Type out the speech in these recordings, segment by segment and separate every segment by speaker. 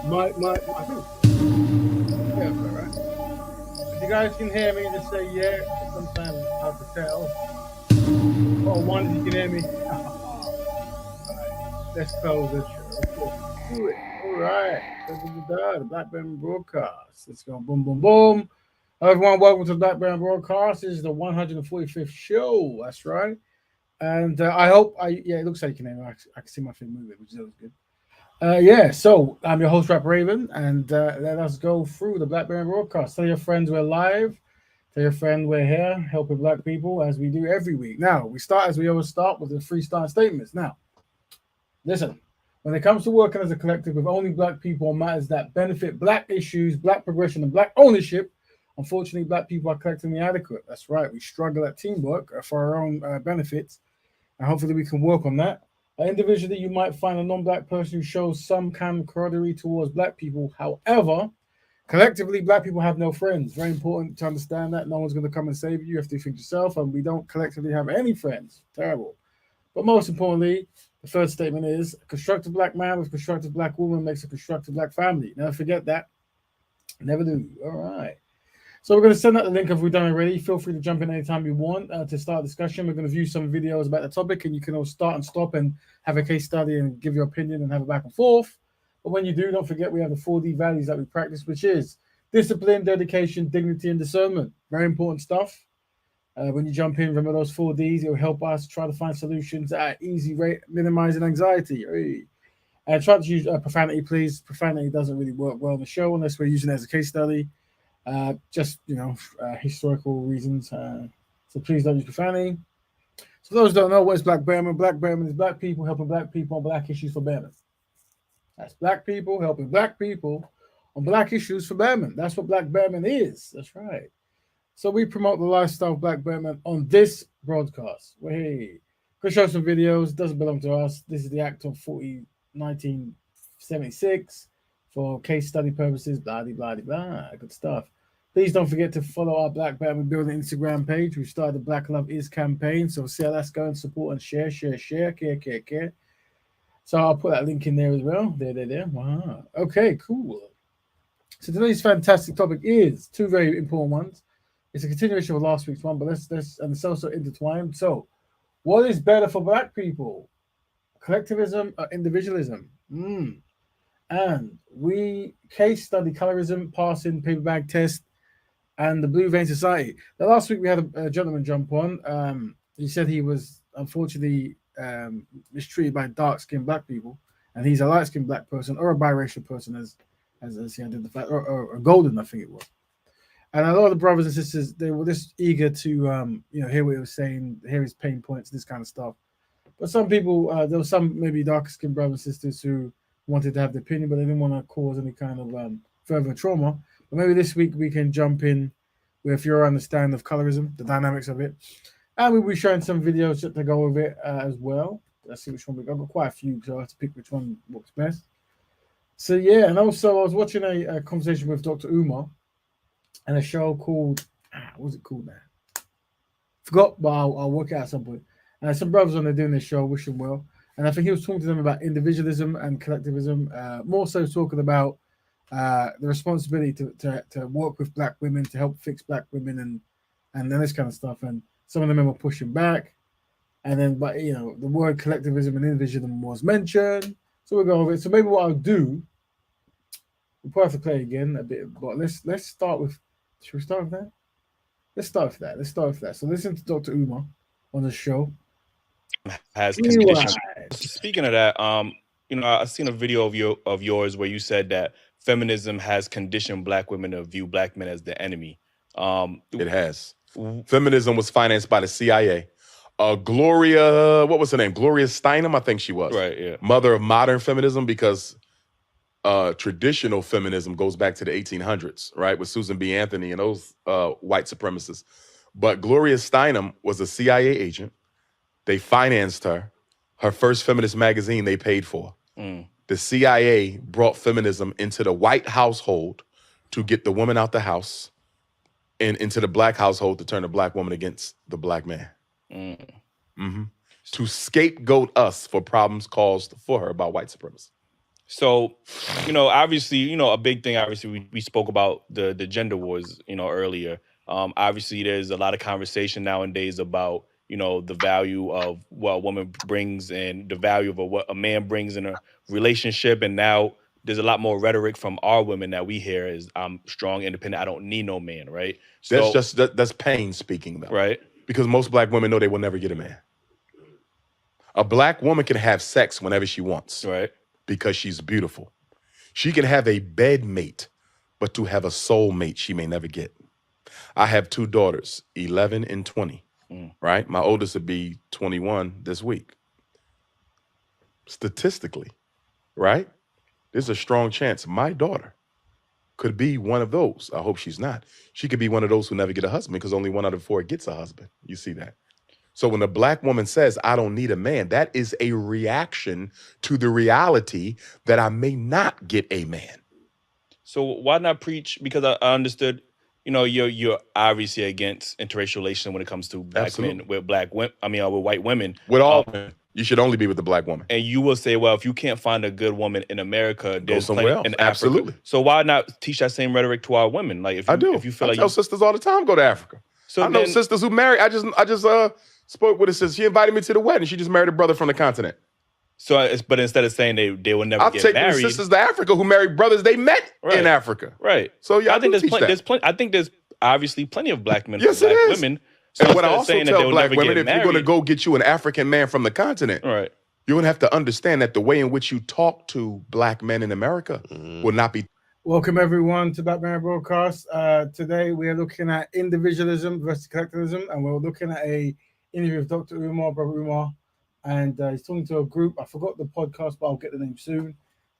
Speaker 1: I think, yeah, right. If you guys can hear me, just say yeah. Sometimes it's hard to tell. Oh, one, if you can hear me. Alright, let's close this show. Let's go do it. All right. Da-da-da-da, the Blackburn Broadcast. Let's go. Boom, boom, boom. Hello, everyone. Welcome to the Blackburn Broadcast. This is the 145th show. That's right. And I hope yeah, it looks like you can hear me. I can see my thing moving, which is always good. Yeah, so I'm your host, Rap Raven, and let us go through the Blackburn Broadcast. Tell your friends we're live. Tell your friend we're here helping black people as we do every week. Now, we start as we always start with the three start statements. Now, listen, when it comes to working as a collective with only black people on matters that benefit black issues, black progression, and black ownership, unfortunately, black people are collectively inadequate. That's right. We struggle at teamwork for our own benefits, and hopefully we can work on that. Individually, you might find a non-black person who shows some kind of camaraderie towards black people. However, collectively, black people have no friends. Very important to understand that. No one's going to come and save you. You have to think yourself, and we don't collectively have any friends. Terrible. But most importantly, the third statement is a constructive black man with a constructive black woman makes a constructive black family. Never forget that. Never do. All right. So we're going to send out the link if we've done already. Feel free to jump in anytime you want to start a discussion. We're going to view some videos about the topic, and you can all start and stop and have a case study and give your opinion and have a back and forth. But when you do, don't forget we have the 4D values that we practice, which is discipline, dedication, dignity, and discernment. Very important stuff. When you jump in, remember those 4Ds. It will help us try to find solutions at easy rate, minimizing anxiety. Hey. Try to use profanity, please. Profanity doesn't really work well on the show unless we're using it as a case study. Just historical reasons. So please don't use profanity. So those who don't know what is Black Betterment. Black Betterment is black people helping black people on black issues for betterment. That's black people helping black people on black issues for betterment. That's what Black Betterment is. That's right. So we promote the lifestyle of Black Betterment on this broadcast. Hey, go show some videos. Doesn't belong to us. This is the Act of 1976 for case study purposes. Blah blah blah blah. Good stuff. Please don't forget to follow our Black Betterment Building Instagram page. We've started the Black Love Is campaign. So see how that's going. Support and share. Care. So I'll put that link in there as well. There. Wow. Okay, cool. So today's fantastic topic is two very important ones. It's a continuation of last week's one, but let's and it's also intertwined. So, what is better for black people? Collectivism or individualism? And we case study colorism, passing paper bag test, and the Blue Vein Society. Now, last week we had a gentleman jump on. He said he was unfortunately mistreated by dark-skinned black people, and he's a light-skinned black person or a biracial person, as he identified, or a golden, I think it was. And a lot of the brothers and sisters, they were just eager to hear what he was saying, hear his pain points, this kind of stuff. But some people, there were some maybe darker-skinned brothers and sisters who wanted to have the opinion, but they didn't want to cause any kind of further trauma. But maybe this week we can jump in with your understanding of colorism, the dynamics of it. And we'll be showing some videos to go with it as well. Let's see which one I've got quite a few, so I have to pick which one works best. So yeah, and also I was watching a conversation with Dr. Umar and a show called, what's it called now? Forgot, but I'll work it out at some point. And some brothers on there doing this show, wish them well. And I think he was talking to them about individualism and collectivism, more so talking about the responsibility to work with black women, to help fix black women and this kind of stuff. And some of them were pushing back. And then, but the word collectivism and individualism was mentioned. So we'll go over it. So maybe what I'll do, we'll probably have to play again a bit, but let's start with, should we start with that? Let's start with that. So listen to Dr. Umar on the show.
Speaker 2: Has conditions. Speaking of that, I've seen a video of yours where you said that feminism has conditioned black women to view black men as the enemy.
Speaker 3: It has. Feminism was financed by the CIA. Gloria, what was her name? Gloria Steinem, I think she was.
Speaker 2: Right, yeah.
Speaker 3: Mother of modern feminism, because traditional feminism goes back to the 1800s, right? With Susan B. Anthony and those white supremacists. But Gloria Steinem was a CIA agent. They financed her. Her first feminist magazine they paid for. The CIA brought feminism into the white household to get the woman out the house and into the black household to turn the black woman against the black man. To scapegoat us for problems caused for her by white supremacy.
Speaker 2: So, obviously, a big thing, obviously, we spoke about the gender wars, earlier. Obviously, there's a lot of conversation nowadays about, the value of what a woman brings and the value of what a man brings in a relationship. And now there's a lot more rhetoric from our women that we hear is, I'm strong, independent, I don't need no man, right? So,
Speaker 3: that's pain speaking, though.
Speaker 2: Right.
Speaker 3: Because most black women know they will never get a man. A black woman can have sex whenever she wants.
Speaker 2: Right.
Speaker 3: Because she's beautiful. She can have a bed mate, but to have a soul mate, she may never get. I have 2 daughters, 11 and 20, right? My oldest would be 21 this week. Statistically, right? There's a strong chance my daughter could be one of those. I hope she's not. She could be one of those who never get a husband because only 1 out of 4 gets a husband. You see that? So when a black woman says, I don't need a man, that is a reaction to the reality that I may not get a man.
Speaker 2: So why not preach? Because I understood, you're obviously against interracial relations when it comes to black men with with white women.
Speaker 3: With all men. You should only be with the black woman.
Speaker 2: And you will say, well, if you can't find a good woman in America, there's
Speaker 3: somewhere else.
Speaker 2: In
Speaker 3: Absolutely.
Speaker 2: Africa. So why not teach that same rhetoric to our women? Like if you feel
Speaker 3: I tell sisters all the time, go to Africa. So I know sisters who marry. I just spoke with her sister. She invited me to the wedding. She just married a brother from the continent.
Speaker 2: So, but instead of saying they will never get married, I'll take
Speaker 3: sisters to Africa who married brothers they met in Africa.
Speaker 2: Right.
Speaker 3: So yeah,
Speaker 2: I think there's obviously plenty of black men
Speaker 3: yes,
Speaker 2: for black women.
Speaker 3: So and what I also tell black women, if you're going to go get you an African man from the continent,
Speaker 2: right,
Speaker 3: you're going to have to understand that the way in which you talk to black men in America will not be.
Speaker 1: Welcome everyone to Betterment Broadcast. Today we are looking at individualism versus collectivism, and we're looking at a interview with Dr. Umar, Brother Umar, and he's talking to a group. I forgot the podcast, but I'll get the name soon.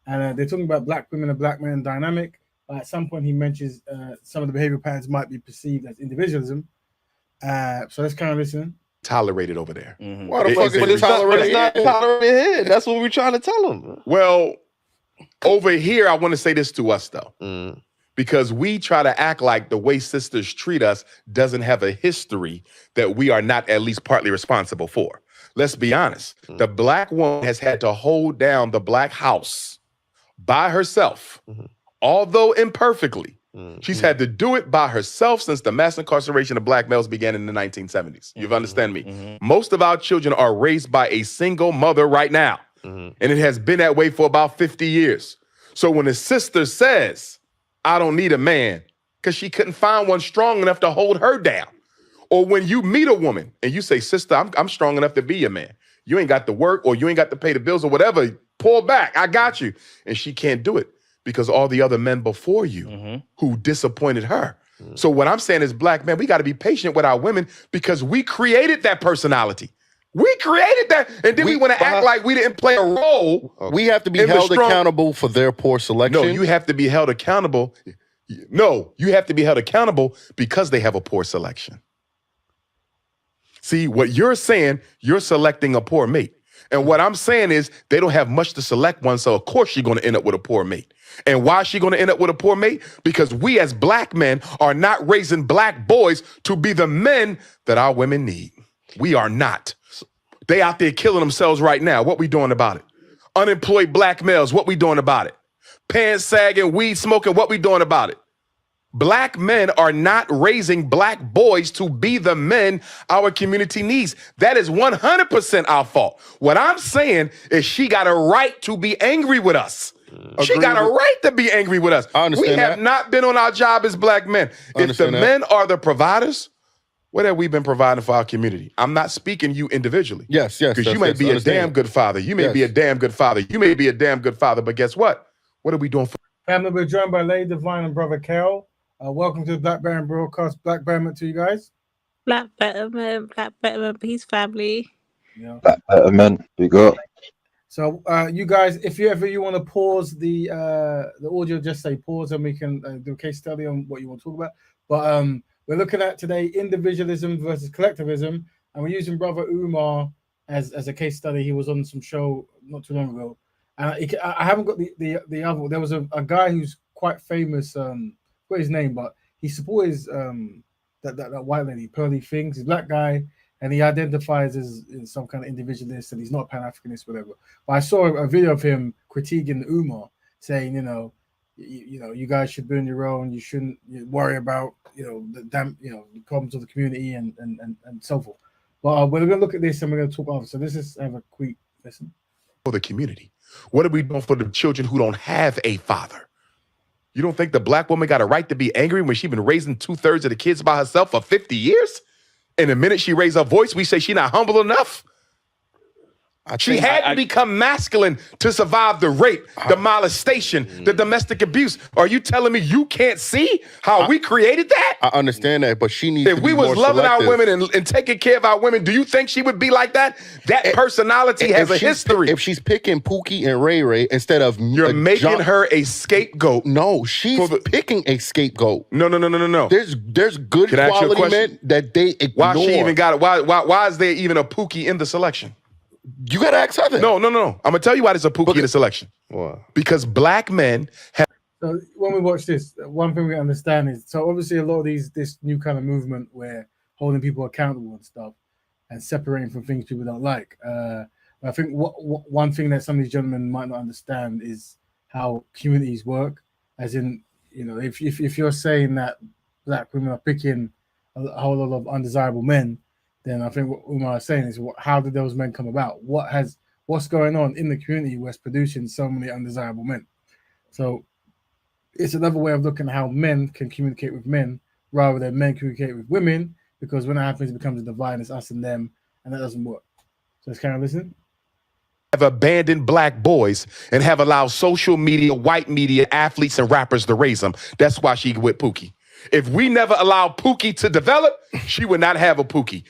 Speaker 1: And they're talking about black women and black men dynamic. At some point, he mentions some of the behavior patterns might be perceived as individualism. So let's kind of listen.
Speaker 3: Tolerated over there.
Speaker 4: Mm-hmm. Why the fuck is it tolerated? It's not tolerated here. That's what we're trying to tell them.
Speaker 3: Well, over here, I want to say this to us, though. Because we try to act like the way sisters treat us doesn't have a history that we are not at least partly responsible for. Let's be honest. The black woman has had to hold down the black house by herself, although imperfectly. She's had to do it by herself since the mass incarceration of black males began in the 1970s. You understand me? Most of our children are raised by a single mother right now. And it has been that way for about 50 years. So when a sister says, I don't need a man, because she couldn't find one strong enough to hold her down. Or when you meet a woman and you say, sister, I'm strong enough to be your man. You ain't got to work or you ain't got to pay the bills or whatever. Pull back. I got you. And she can't do it because all the other men before you who disappointed her. So what I'm saying is, black men, we got to be patient with our women because we created that personality. We created that. And then we want to act like we didn't play a role.
Speaker 4: We have to be held accountable for their poor selection.
Speaker 3: No, you have to be held accountable. No, you have to be held accountable because they have a poor selection. See, what you're saying, you're selecting a poor mate. And what I'm saying is they don't have much to select one, so of course she's going to end up with a poor mate. And why is she going to end up with a poor mate? Because we as black men are not raising black boys to be the men that our women need. We are not. They out there killing themselves right now. What we doing about it? Unemployed black males, what we doing about it? Pants sagging, weed smoking, what we doing about it? Black men are not raising black boys to be the men our community needs. That is 100% our fault. What I'm saying is she got a right to be angry with us. She got a right to be angry with us. We have not been on our job as black men. If the men are the providers, what have we been providing for our community? I'm not speaking you individually.
Speaker 4: Yes.
Speaker 3: Because you may be a damn good father. You may be a damn good father. You may be a damn good father. But guess what? What are we doing for?
Speaker 1: Family, we're joined by Lady Divine and Brother Kel. Welcome to the Black Betterment Broadcast. Black Betterment to you guys.
Speaker 5: Black Betterment, peace family.
Speaker 1: Yeah.
Speaker 6: Black Betterment, we got.
Speaker 1: So you guys, if you want to pause the audio, just say pause and we can do a case study on what you want to talk about. But we're looking at today individualism versus collectivism, and we're using Brother Umar as a case study. He was on some show not too long ago. And I haven't got the other. There was a guy who's quite famous. Got his name, but he supports that white lady, Pearly Things. He's a black guy, and he identifies as some kind of individualist, and he's not Pan-Africanist, whatever. But I saw a video of him critiquing Umar, saying, you guys should build your own. You shouldn't worry about the problems of the community and so forth. But we're going to look at this and we're going to talk over. So let's just have a quick listen.
Speaker 3: For the community, what are we doing for the children who don't have a father? You don't think the black woman got a right to be angry when she's been raising 2/3 of the kids by herself for 50 years? And the minute she raised her voice, we say she's not humble enough. She had to become masculine to survive the rape, the molestation, the domestic abuse. Are you telling me you can't see how we created that?
Speaker 4: I understand that, but she needs
Speaker 3: if
Speaker 4: to
Speaker 3: we
Speaker 4: be
Speaker 3: was
Speaker 4: more
Speaker 3: loving
Speaker 4: selective.
Speaker 3: our women and taking care of our women, do you think she would be like that? That personality has a history.
Speaker 4: If she's picking Pookie and Ray Ray instead of
Speaker 3: you're making her a scapegoat.
Speaker 4: No, she's picking a scapegoat.
Speaker 3: No.
Speaker 4: There's good quality men that they ignore.
Speaker 3: Why she even got it? Why is there even a Pookie in the selection?
Speaker 4: You gotta ask her that.
Speaker 3: No. I'm gonna tell you why there's a Pookie in the selection.
Speaker 4: Why?
Speaker 3: Because black men have.
Speaker 1: So when we watch this, one thing we understand is, so obviously a lot of this new kind of movement where holding people accountable and stuff and separating from things people don't like. I think one thing that some of these gentlemen might not understand is how communities work. As in, if you're saying that black women are picking a whole lot of undesirable men, then I think what Umar is saying is, how did those men come about? What's going on in the community where it's producing so many undesirable men? So it's another way of looking at how men can communicate with men rather than men communicate with women, because when that happens, it becomes a divide. It's us and them, and that doesn't work. So let's kind of listen.
Speaker 3: Have abandoned black boys and have allowed social media, white media, athletes, and rappers to raise them. That's why she with Pookie. If we never allowed Pookie to develop, she would not have a Pookie.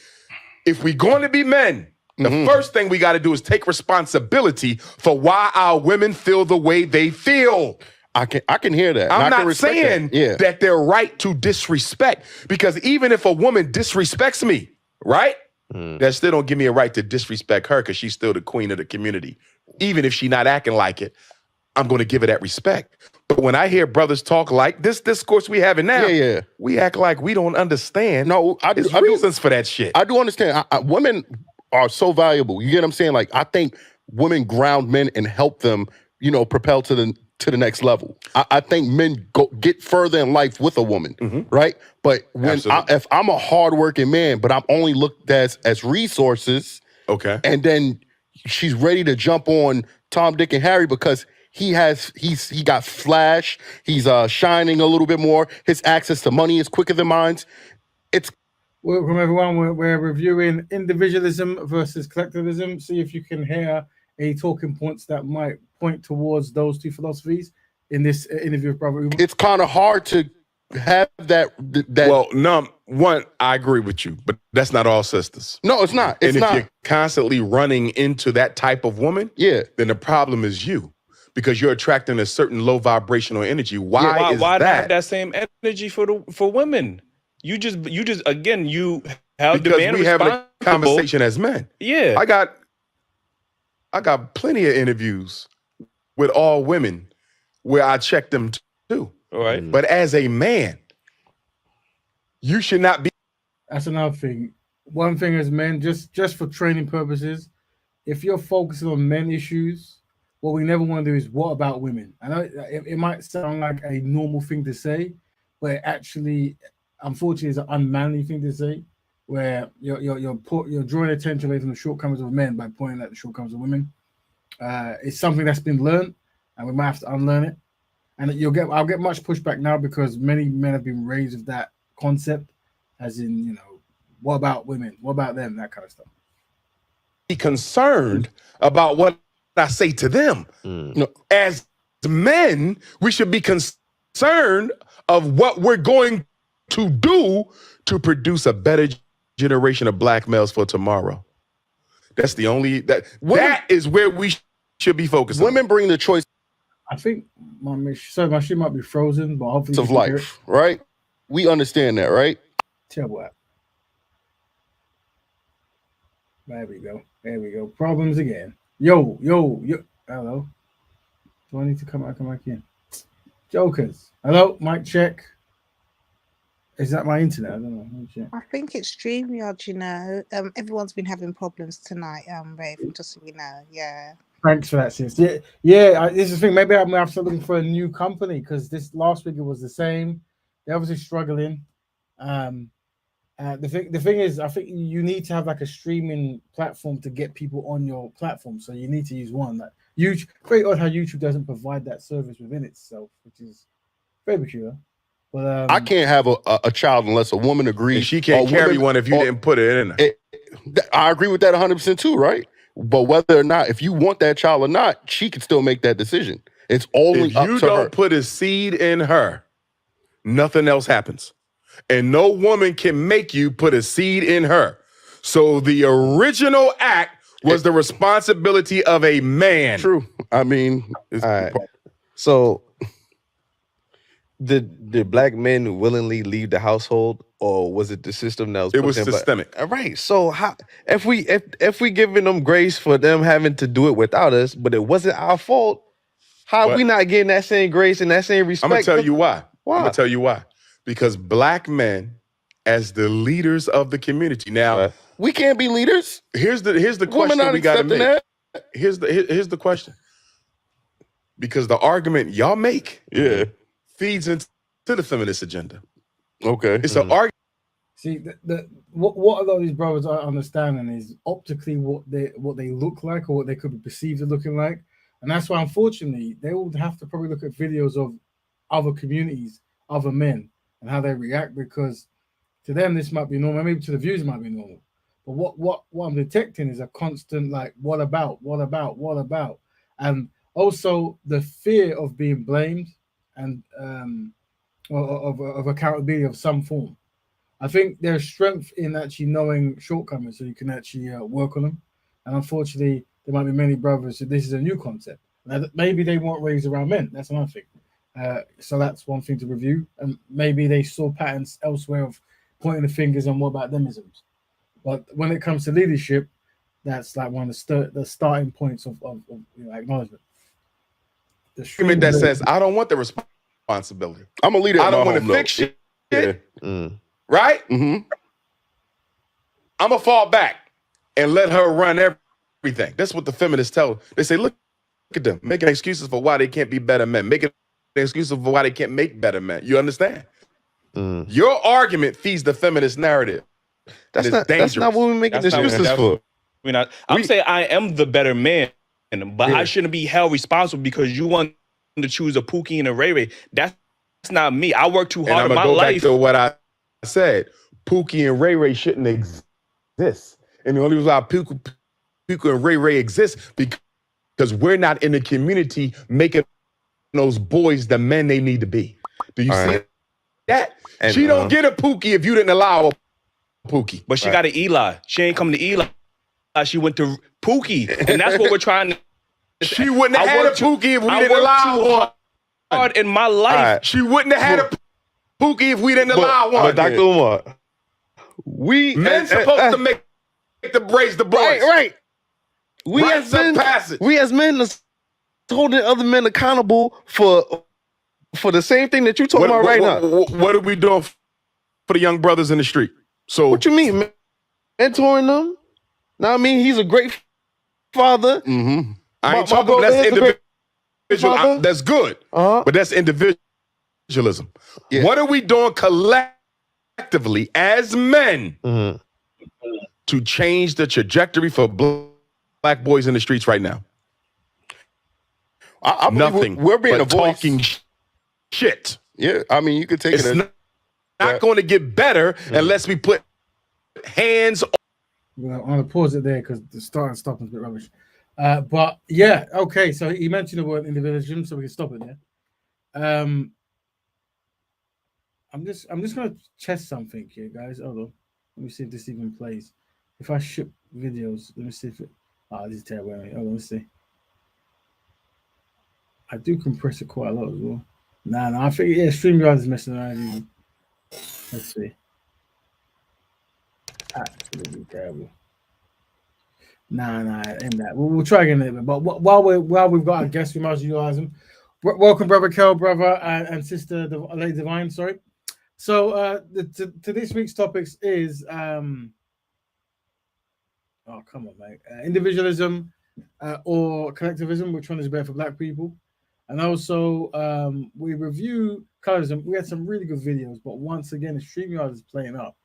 Speaker 3: If we're going to be men, the first thing we got to do is take responsibility for why our women feel the way they feel.
Speaker 4: I can hear that.
Speaker 3: I'm not saying that they're right to disrespect, because even if a woman disrespects me, right, that still don't give me a right to disrespect her, because she's still the queen of the community. Even if she's not acting like it, I'm going to give her that respect. But when I hear brothers talk like this discourse we having now, we act like we don't understand.
Speaker 4: No,
Speaker 3: There's reasons for that shit.
Speaker 4: I do understand. Women are so valuable. You get what I'm saying? Like, I think women ground men and help them, propel to the next level. I think men get further in life with a woman, right? But if I'm a hardworking man, but I'm only looked at as resources,
Speaker 3: okay,
Speaker 4: and then she's ready to jump on Tom, Dick, and Harry because he got flash. He's shining a little bit more. His access to money is quicker than mine.
Speaker 1: Welcome everyone. We're reviewing individualism versus collectivism. See if you can hear any talking points that might point towards those two philosophies in this interview with Brother Umar.
Speaker 4: It's kind of hard to have that.
Speaker 3: Well, one, I agree with you, but that's not all sisters.
Speaker 4: No, it's not. It's
Speaker 3: and
Speaker 4: not.
Speaker 3: if you're constantly running into that type of woman, then the problem is you. Because you're attracting a certain low vibrational energy. Why is
Speaker 2: why
Speaker 3: that?
Speaker 2: not have that same energy for women? You just again, you have
Speaker 3: because
Speaker 2: demand
Speaker 3: we having a conversation as men.
Speaker 2: Yeah,
Speaker 3: I got plenty of interviews with all women where I check them too.
Speaker 2: All right,
Speaker 3: but as a man, you should not be.
Speaker 1: That's another thing. One thing as men, just for training purposes, if you're focusing on men issues, what we never want to do is, what about women? I know it might sound like a normal thing to say, but it actually, unfortunately, is an unmanly thing to say, where you're drawing attention away from the shortcomings of men by pointing out the shortcomings of women. It's something that's been learned, and we might have to unlearn it. And I'll get much pushback now because many men have been raised with that concept, as in, what about women? What about them? That kind of stuff.
Speaker 3: Be concerned about what I say to them. No, as men, we should be concerned of what we're going to do to produce a better generation of black males for tomorrow. That's the only that is where we should be focusing.
Speaker 4: Women bring the choice.
Speaker 1: I think my shit might be frozen, but hopefully
Speaker 4: of life, right? We understand that, right?
Speaker 1: Tell what. There we go. Problems again. Yo. Hello. Do I need to come back in? Jokers. Hello, mic check. Is that my internet? I don't know.
Speaker 5: I think it's StreamYard, you know. Everyone's been having problems tonight, Raven, just so you know. Yeah.
Speaker 1: Thanks for that, sis. Yeah. This is the thing. Maybe I'm gonna have to look for a new company because this last week it was the same. They're obviously struggling. The thing is, I think you need to have like a streaming platform to get people on your platform. So you need to use one. Like YouTube, very odd how YouTube doesn't provide that service within itself, which is very peculiar. But
Speaker 4: I can't have a child unless a woman agrees.
Speaker 3: And she can't carry one if you didn't put it in her.
Speaker 4: I agree with that 100% too, right? But whether or not, if you want that child or not, she can still make that decision. It's only
Speaker 3: if
Speaker 4: up
Speaker 3: you
Speaker 4: to
Speaker 3: don't
Speaker 4: her.
Speaker 3: put a seed in her, nothing else happens. And no woman can make you put a seed in her. So the original act was the responsibility of a man.
Speaker 4: True. I mean,
Speaker 6: all right. So did black men willingly leave the household, or was it the system that was?
Speaker 3: It was systemic.
Speaker 6: All right. So how if we giving them grace for them having to do it without us, but it wasn't our fault, how are we not getting that same grace and that same respect?
Speaker 3: I'm gonna tell you why.
Speaker 6: Why?
Speaker 3: I'm gonna tell you why. Because black men, as the leaders of the community, now
Speaker 4: we can't be leaders.
Speaker 3: Here's the question we got to make.
Speaker 4: That.
Speaker 3: Here's the question. Because the argument y'all make, feeds into the feminist agenda.
Speaker 4: Okay,
Speaker 3: it's an argument.
Speaker 1: See, what a lot of these brothers are understanding is optically what they look like or what they could be perceived as looking like, and that's why unfortunately they will have to probably look at videos of other communities, other men, and how they react, because to them this might be normal, maybe to the viewers it might be normal. But what I'm detecting is a constant like, what about? And also the fear of being blamed and of accountability of some form. I think there's strength in actually knowing shortcomings so you can actually work on them. And unfortunately, there might be many brothers who this is a new concept. Maybe they weren't raised around men. That's another thing. So that's one thing to review. And maybe they saw patterns elsewhere of pointing the fingers and what about themisms. But when it comes to leadership, that's like one of the starting points of acknowledgement. The
Speaker 3: argument that says, I don't want the responsibility.
Speaker 4: I'm a leader.
Speaker 3: I don't want to fix shit. Right?
Speaker 4: Mm-hmm.
Speaker 3: I'm going to fall back and let her run everything. That's what the feminists tell. They say, look at them, making excuses for why they can't be better men, making excuses for why they can't make better men. You understand? Your argument feeds the feminist narrative.
Speaker 6: That's not what we're making excuses for.
Speaker 2: I'm saying I am the better man, but I shouldn't be held responsible because you want to choose a Pookie and a Ray Ray. That's not me. I work too hard in my life.
Speaker 3: Back to what I said. Pookie and Ray Ray shouldn't exist. And the only reason why Pookie and Ray Ray exist because we're not in the community making those boys the men they need to be. Do you see that? And, she don't get a Pookie if you didn't allow a Pookie.
Speaker 2: But she got an Eli. She ain't coming to Eli. She went to Pookie. And that's what we're trying to...
Speaker 3: She wouldn't have had a Pookie if we didn't allow one.
Speaker 2: Hard in my life.
Speaker 3: She wouldn't have had a Pookie if we didn't allow one.
Speaker 6: But Dr. Umar,
Speaker 3: men supposed to make the brace the boys.
Speaker 6: Right. We as men are holding other men accountable for the same thing that you're talking about right now.
Speaker 3: What are we doing for the young brothers in the street? So
Speaker 6: what you mean, man? Mentoring them? Now I mean he's a great father.
Speaker 3: Mm-hmm. I ain't talking about that's individual. That's good, but that's individualism. Yeah. What are we doing collectively as men to change the trajectory for black boys in the streets right now?
Speaker 4: I
Speaker 3: Nothing.
Speaker 4: We're being
Speaker 3: but talking shit.
Speaker 4: Yeah, I mean you could take
Speaker 3: it. Not going to get better unless we put hands on.
Speaker 1: Well, I'm going to pause it there because the start and stop is a bit rubbish. But yeah, okay. So he mentioned the word individualism, so we can stop it there. I'm just going to test something here, guys. Hold on. Let me see if this even plays. If I ship videos, let me see if it. This is terrible. Hold on, let's see. I do compress it quite a lot as well. No, I think StreamYard is messing around even. Let's see. Absolutely terrible. Nah, in that. We'll try again a little bit. But while we've got our guests, we might utilize them. Welcome, brother Kel, brother and sister Lady Divine. Sorry. So to this week's topics is oh come on, mate, individualism or collectivism. Which one is better for Black people? And also we review colorism. We had some really good videos, but once again, the StreamYard is playing up.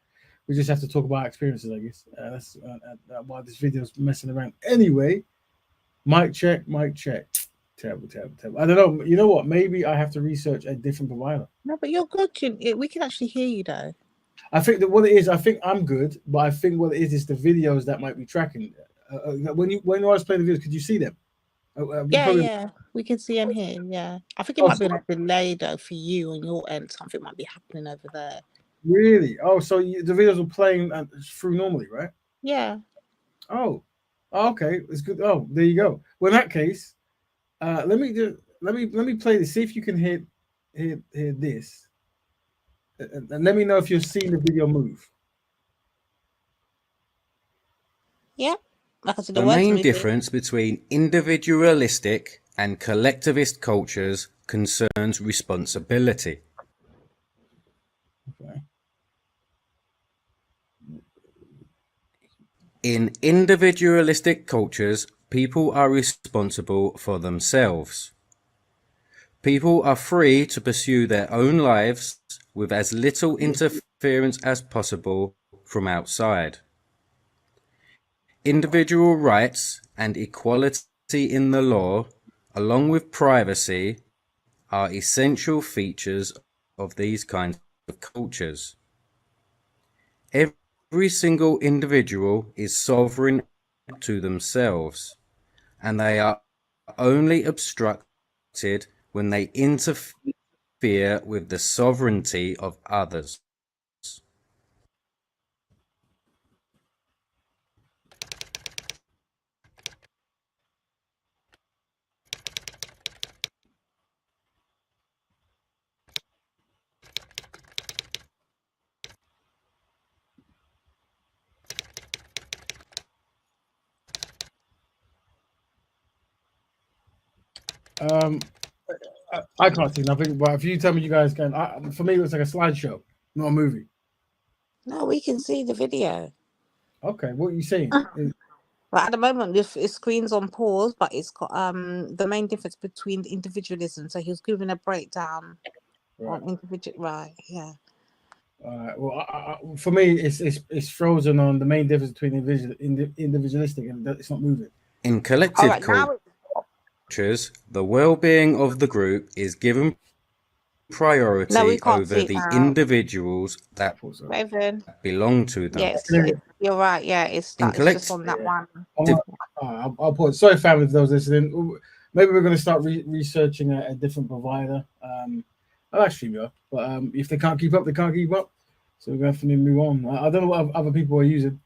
Speaker 1: We just have to talk about experiences, I guess. That's why this video is messing around. Anyway, mic check, mic check. Terrible, terrible, terrible. I don't know. You know what? Maybe I have to research a different provider.
Speaker 5: No, but you're good. We can actually hear you though.
Speaker 1: I think that what it is, I think I'm good, but I think what it is the videos that might be tracking. When I was playing the videos, could you see them?
Speaker 5: Yeah, we can see and hear. Yeah, I think it might be like a delay though for you on your end. Something might be happening over there.
Speaker 1: Really? Oh, so the videos are playing through normally, right?
Speaker 5: Yeah.
Speaker 1: Oh, okay, it's good. Oh, there you go. Well, in that case, let me play this. See if you can hear this, and let me know if you're seeing the video move.
Speaker 5: Yeah. Like I said,
Speaker 7: The main difference between individualistic and collectivist cultures concerns responsibility.
Speaker 1: Okay.
Speaker 7: In individualistic cultures, people are responsible for themselves. People are free to pursue their own lives with as little interference as possible from outside. Individual rights and equality in the law, along with privacy, are essential features of these kinds of cultures. Every single individual is sovereign to themselves, and they are only obstructed when they interfere with the sovereignty of others.
Speaker 1: I can't see nothing, but if you tell me you guys can, for me it looks like a slideshow, not a movie.
Speaker 5: No, we can see the video.
Speaker 1: Okay, what are you saying?
Speaker 5: But at the moment, if it screen's on pause, but it's got the main difference between individualism. So he was giving a breakdown on individual. Right, yeah.
Speaker 1: Well, for me, it's frozen on the main difference between individualistic and it's not moving.
Speaker 7: In collective cultures, the well-being of the group is given priority over the individuals that belong to them.
Speaker 5: Yes, you're right. Yeah, it's just on that one.
Speaker 1: I'll pause. Sorry, family, for those listening. Maybe we're going to start researching a different provider. I'll actually go, but if they can't keep up, they can't keep up. So we're going to have to move on. I don't know what other people are using,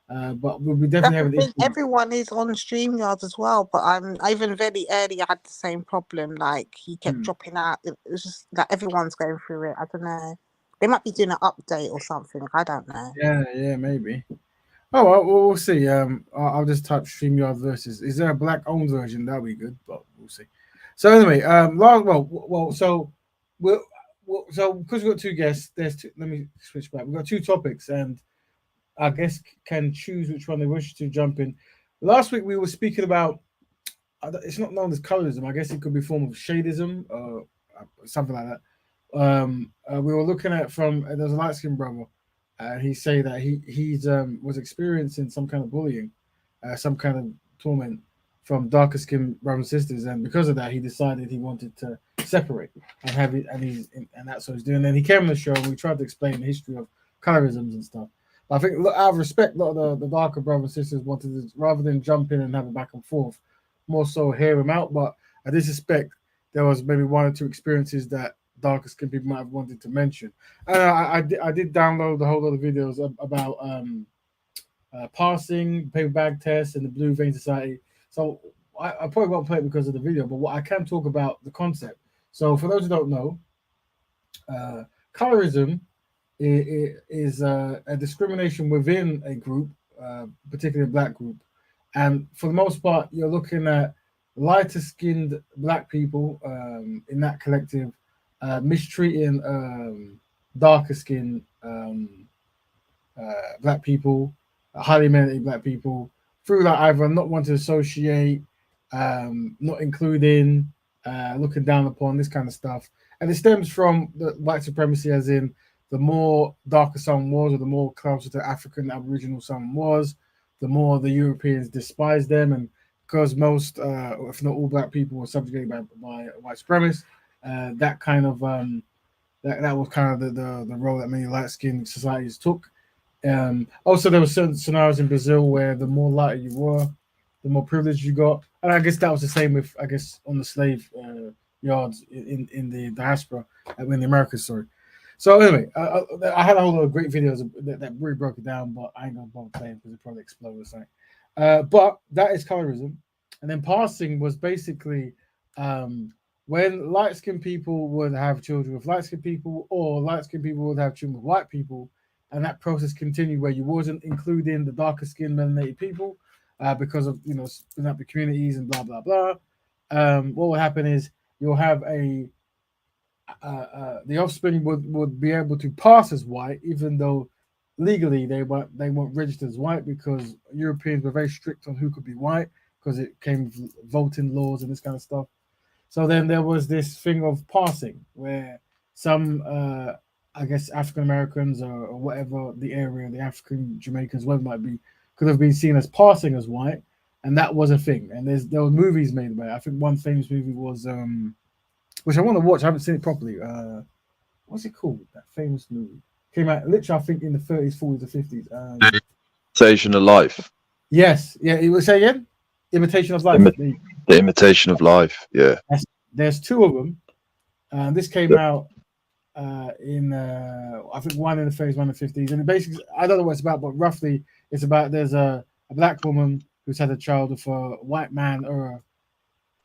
Speaker 1: but we definitely have an issue.
Speaker 5: Everyone is on StreamYard as well, but even very early I had the same problem. Like he kept dropping out. It was just like everyone's going through it. I don't know. They might be doing an update or something. I don't know.
Speaker 1: Yeah, maybe. Oh well, we'll see. I'll just type StreamYard versus. Is there a Black-owned version? That'll be good, but we'll see. So anyway, so because we've got two guests, there's two. Let me switch back. We've got two topics, and our guests can choose which one they wish to jump in. Last week we were speaking about. It's not known as colorism. I guess it could be a form of shadism or something like that. We were looking at there's a light-skinned brother. He say that he's was experiencing some kind of bullying, some kind of torment from darker skinned brothers and sisters, and because of that, he decided he wanted to separate and have it, and that's what he's doing. And he came on the show, and we tried to explain the history of colorisms and stuff. But I think, out of respect, a lot of the darker brothers and sisters wanted to, rather than jump in and have a back and forth, more so hear him out. But I did suspect there was maybe one or two experiences that darker skinned people might have wanted to mention. And I did download the whole lot of videos about passing, paper bag test, and the Blue Vein Society. So I probably won't play it because of the video, but what I can talk about the concept. So for those who don't know, colorism is a discrimination within a group, particularly a Black group. And for the most part, you're looking at lighter skinned Black people in that collective mistreating darker skin black people, highly melanated black people, through that either not wanting to associate, not including, looking down upon, this kind of stuff. And it stems from the white supremacy, as in the more darker someone was, or the more closer to African Aboriginal someone was, the more the Europeans despised them. And because most, if not all, black people were subjugated by white supremacists, that kind of that was kind of the role that many light-skinned societies took. Also, there were certain scenarios in Brazil where the more lighter you were, the more privilege you got. And I guess that was the same with, I guess, on the slave yards in the diaspora, in the Americas, sorry. So anyway, I had a whole lot of great videos that really broke it down, but I ain't gonna bother playing because it probably explode or something. But that is colorism. And then passing was basically when light-skinned people would have children with light-skinned people, or light-skinned people would have children with white people, and that process continued where you wasn't including the darker-skinned melanated people because of, you know, splitting up the communities and blah blah blah. What will happen is you'll have the offspring would be able to pass as white, even though legally they weren't registered as white, because Europeans were very strict on who could be white, because it came with voting laws and this kind of stuff. So then there was this thing of passing, where some, I guess, African Americans or whatever the area, the African Jamaicans, whatever it might be, could have been seen as passing as white, and that was a thing. And there were movies made about it. I think one famous movie was, which I want to watch. I haven't seen it properly. What's it called? That famous movie came out literally, I think, in the 30s, 40s, or 50s.
Speaker 8: Imitation of Life.
Speaker 1: Yes, yeah. It was, say again. Imitation of Life.
Speaker 8: The Imitation of Life. Yeah.
Speaker 1: There's two of them. This came out in I think one in the 30s, one in the 50s, and it basically, I don't know what it's about, but roughly it's about, there's a black woman who's had a child with a white man,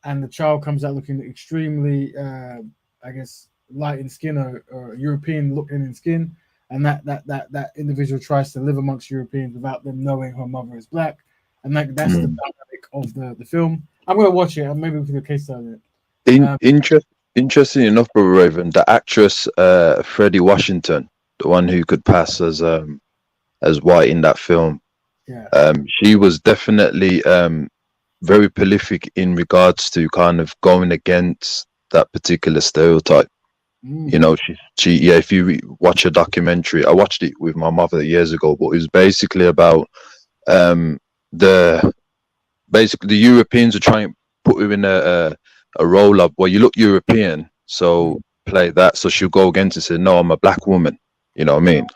Speaker 1: and the child comes out looking extremely, I guess, light in skin, or European looking in skin, and that individual tries to live amongst Europeans without them knowing her mother is black, and that's the dynamic of the film. I'm gonna watch it, and maybe we can do a case study on it.
Speaker 8: Interesting enough, Brother Raven, the actress Freddie Washington, the one who could pass as white in that film, she was definitely very prolific in regards to kind of going against that particular stereotype. You know, she if you watch a documentary, I watched it with my mother years ago, but it was basically about the Europeans are trying to put her in a role of, well, you look European, so play that. So she'll go against it and say, no, I'm a black woman, you know what I mean?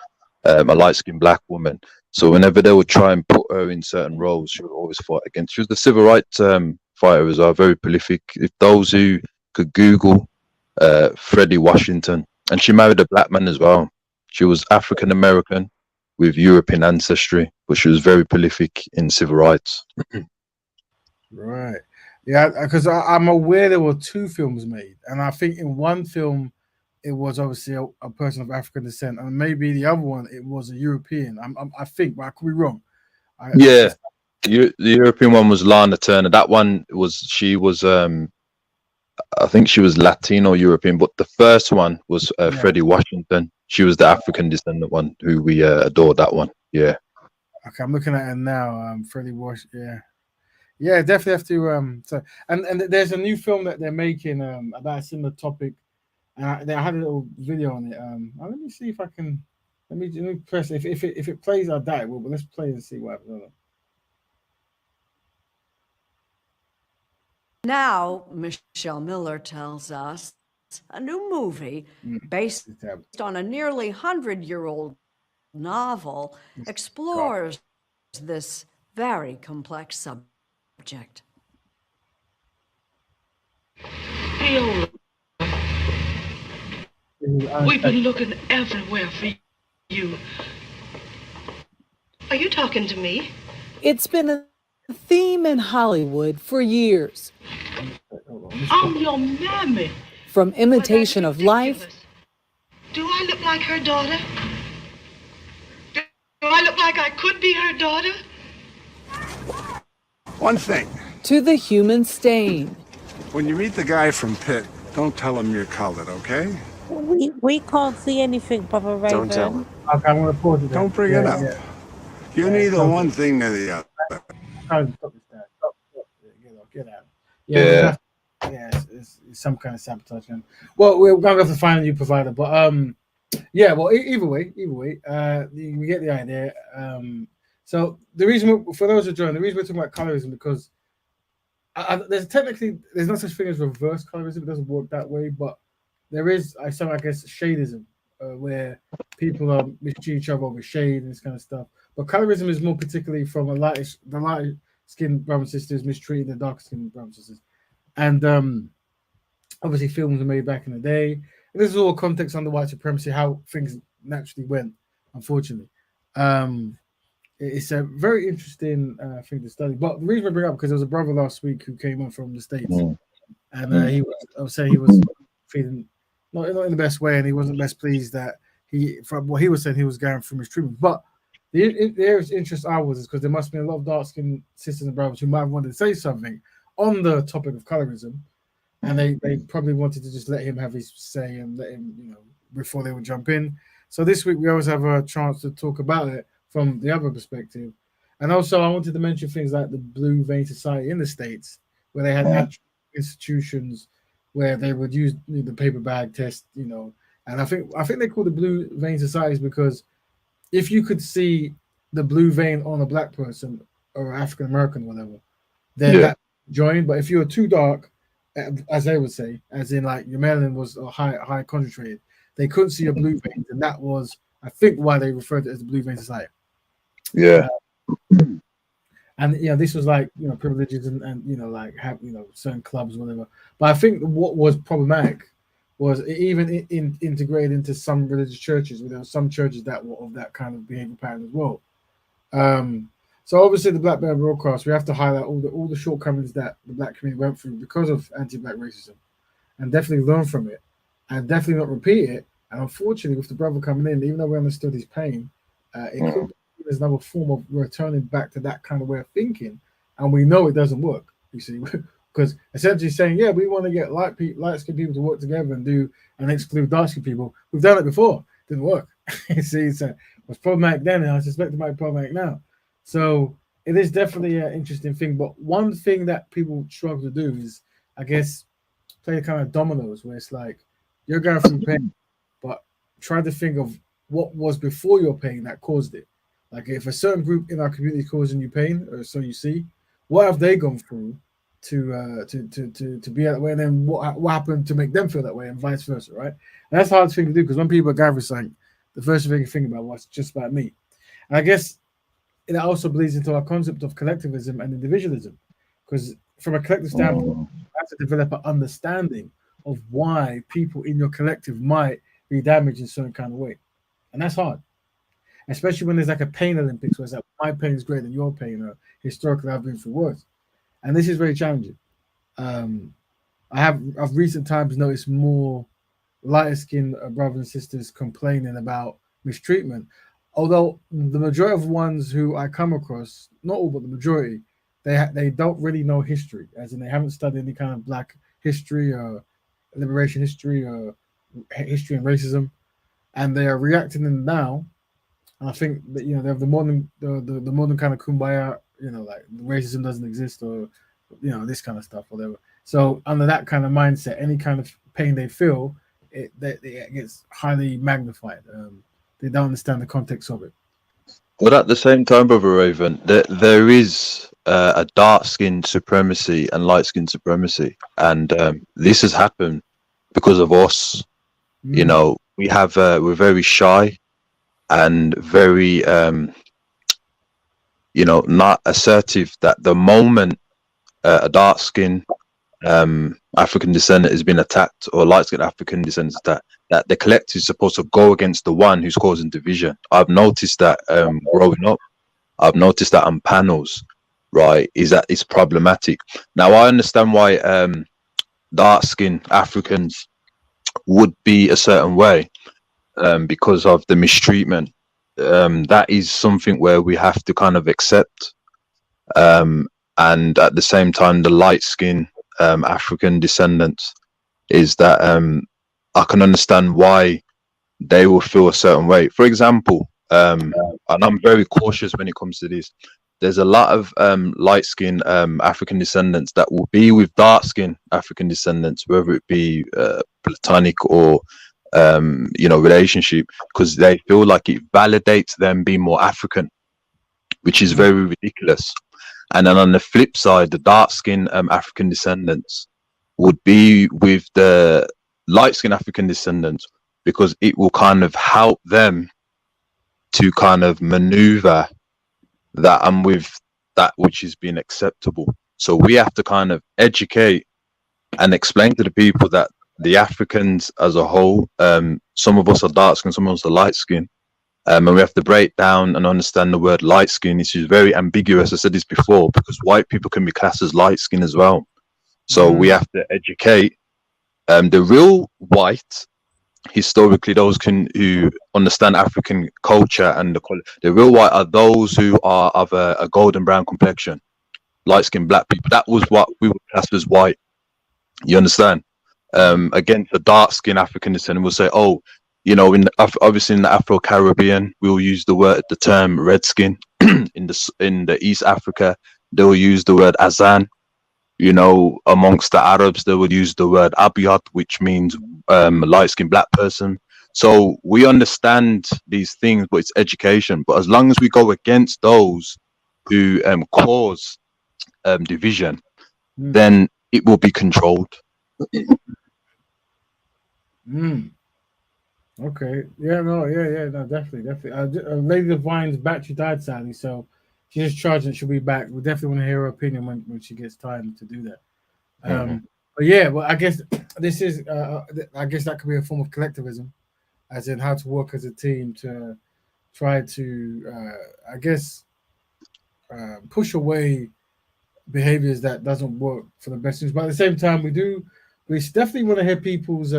Speaker 8: A light-skinned black woman. So whenever they would try and put her in certain roles, she would always fight against. She was the civil rights fighter as well, very prolific. If those who could Google Freddie Washington, and she married a black man as well. She was African American with European ancestry, but she was very prolific in civil rights.
Speaker 1: Right. Yeah, because I'm aware there were two films made, and I think in one film it was obviously a person of African descent, and maybe the other one it was a European. I think, but I could be wrong.
Speaker 8: The European one was Lana Turner. That one was, she was I think she was Latino European, but the first one was Freddie Washington. She was the African descendant one who we adored. That one, yeah.
Speaker 1: Okay, I'm looking at it now. Freddie Washington, yeah, definitely have to. So, and there's a new film that they're making about a similar topic, and I had a little video on it. Let me see if I can. Let me press. If it plays, I'll die. Well, but let's play and see what happens.
Speaker 9: Now, Michelle Miller tells us a new movie based on a nearly 100-year-old novel explores this very complex subject.
Speaker 10: Viola, we've been looking everywhere for you.
Speaker 11: Are you talking to me?
Speaker 12: It's been a theme in Hollywood for years.
Speaker 10: I'm your mammy.
Speaker 12: From Imitation of Life.
Speaker 11: Do I look like her daughter? Do I look like I could be her daughter?
Speaker 13: One thing.
Speaker 12: To The Human Stain.
Speaker 13: When you meet the guy from Pitt, don't tell him you're colored, okay?
Speaker 5: We can't see anything, Brother
Speaker 13: Don't tell her.
Speaker 5: Raven.
Speaker 1: Okay, I'm gonna pause it.
Speaker 14: Don't bring it up. You're neither
Speaker 1: so-
Speaker 14: one thing nor the other.
Speaker 1: Stop this, Dad. Stop. Get out. Yeah, we're gonna it's some kind of sabotage. Well, we're gonna have to find a new provider, but yeah. Well, either way, we get the idea. So the reason for those who join, the reason we're talking about colorism because there's no such thing as reverse colorism. It doesn't work that way, but there is some, I guess, shadism, where people mistreat each other over shade and this kind of stuff. But colorism is more particularly from the light skinned brothers and sisters mistreating the dark skinned brothers and sisters. And obviously films were made back in the day. And this is all context under white supremacy, how things naturally went, unfortunately. It's a very interesting thing to study. But the reason I bring it up because there was a brother last week who came on from the States, and he was feeling not in the best way, and he wasn't best pleased that from what he was saying, he was going through mistreatment. But the area's interest I was is because there must be a lot of dark-skinned sisters and brothers who might have wanted to say something on the topic of colorism, and they probably wanted to just let him have his say and let him, before they would jump in. So this week we always have a chance to talk about it from the other perspective. And also I wanted to mention things like the Blue Vein Society in the States, where they had actual institutions where they would use the paper bag test, and I think they call the Blue Vein Societies because if you could see the blue vein on a black person or African American, whatever, then that joined. But if you were too dark, as they would say, as in like your melanin was high concentrated, they couldn't see your blue veins, and that was, I think, why they referred to it as the Blue Vein Society.
Speaker 8: Yeah.
Speaker 1: And this was like privileges and like have certain clubs, whatever. But I think what was problematic was it even integrated into some religious churches. There were some churches that were of that kind of behavior pattern as well. So obviously the Black Betterment Broadcast, we have to highlight all the shortcomings that the black community went through because of anti-black racism, and definitely learn from it, and definitely not repeat it. And unfortunately, with the brother coming in, even though we understood his pain, it could be there's another form of returning back to that kind of way of thinking, and we know it doesn't work. You see, because essentially saying, yeah, we want to get light-skinned people to work together and exclude dark-skinned people. We've done it before, didn't work. You see, it was problematic then, and I suspect it might be problematic now. So it is definitely an interesting thing. But one thing that people struggle to do is, I guess, play kind of dominoes, where it's like you're going through pain, but try to think of what was before your pain that caused it. Like if a certain group in our community is causing you pain, or so you see, what have they gone through to be that way, and then what happened to make them feel that way, and vice versa, right? And that's a hard thing to do because when people are gathering something, the first thing you think about was just about me. And I guess it also bleeds into our concept of collectivism and individualism, because from a collective standpoint, you have to develop an understanding of why people in your collective might be damaged in a certain kind of way, and that's hard. Especially when there's like a pain Olympics where it's like my pain is greater than your pain, or historically I've been through worse. And this is very challenging. I've recent times noticed more lighter skinned brothers and sisters complaining about mistreatment. Although the majority of ones who I come across, not all but the majority, they don't really know history, as in they haven't studied any kind of black history or liberation history or history and racism, and they are reacting in now. I think that they have the modern kind of kumbaya, like racism doesn't exist, or this kind of stuff, whatever. So under that kind of mindset, any kind of pain they feel, it gets highly magnified. They don't understand the context of it.
Speaker 8: But at the same time, Brother Raven, there is a dark skin supremacy and light skin supremacy, and this has happened because of us. We're very shy and very not assertive. That the moment a dark skin African descendant has been attacked, or light skinned African descendant attacked, that the collective is supposed to go against the one who's causing division. I've noticed that growing up. I've noticed that on panels, right, is that it's problematic. Now I understand why dark skinned Africans would be a certain way, because of the mistreatment. That is something where we have to kind of accept, and at the same time the light skin African descendants is that I can understand why they will feel a certain way. For example, and I'm very cautious when it comes to this. There's a lot of light skinned African descendants that will be with dark skinned African descendants, whether it be platonic or relationship, because they feel like it validates them being more African, which is very ridiculous. And then on the flip side, the dark skinned African descendants would be with the light skinned African descendants because it will kind of help them to kind of maneuver that and with that which is being acceptable. So we have to kind of educate and explain to the people that the Africans as a whole, some of us are dark skin, some of us are light skin. And we have to break down and understand the word light skin. This is very ambiguous. I said this before because white people can be classed as light skin as well. So we have to educate the real white, historically, those who understand African culture, and the real white are those who are of a golden brown complexion, light skinned black people. That was what we would class as white. You understand? Against the dark skinned African descendant, we'll say, oh, obviously in the Afro-Caribbean, we'll use the term redskin. in the East Africa, they will use the word Azan. Amongst the Arabs, they would use the word Abiyat, which means light-skinned black person. So we understand these things, but it's education. But as long as we go against those who cause division, then it will be controlled.
Speaker 1: Okay. Yeah. No. No. Definitely. Lady Divine's battery died sadly, so she's just charging. She'll be back. We definitely want to hear her opinion when she gets time to do that. But yeah, well, I guess this is. I guess that could be a form of collectivism, as in how to work as a team to try to, I guess, push away behaviors that doesn't work for the best things. But at the same time, we definitely want to hear people's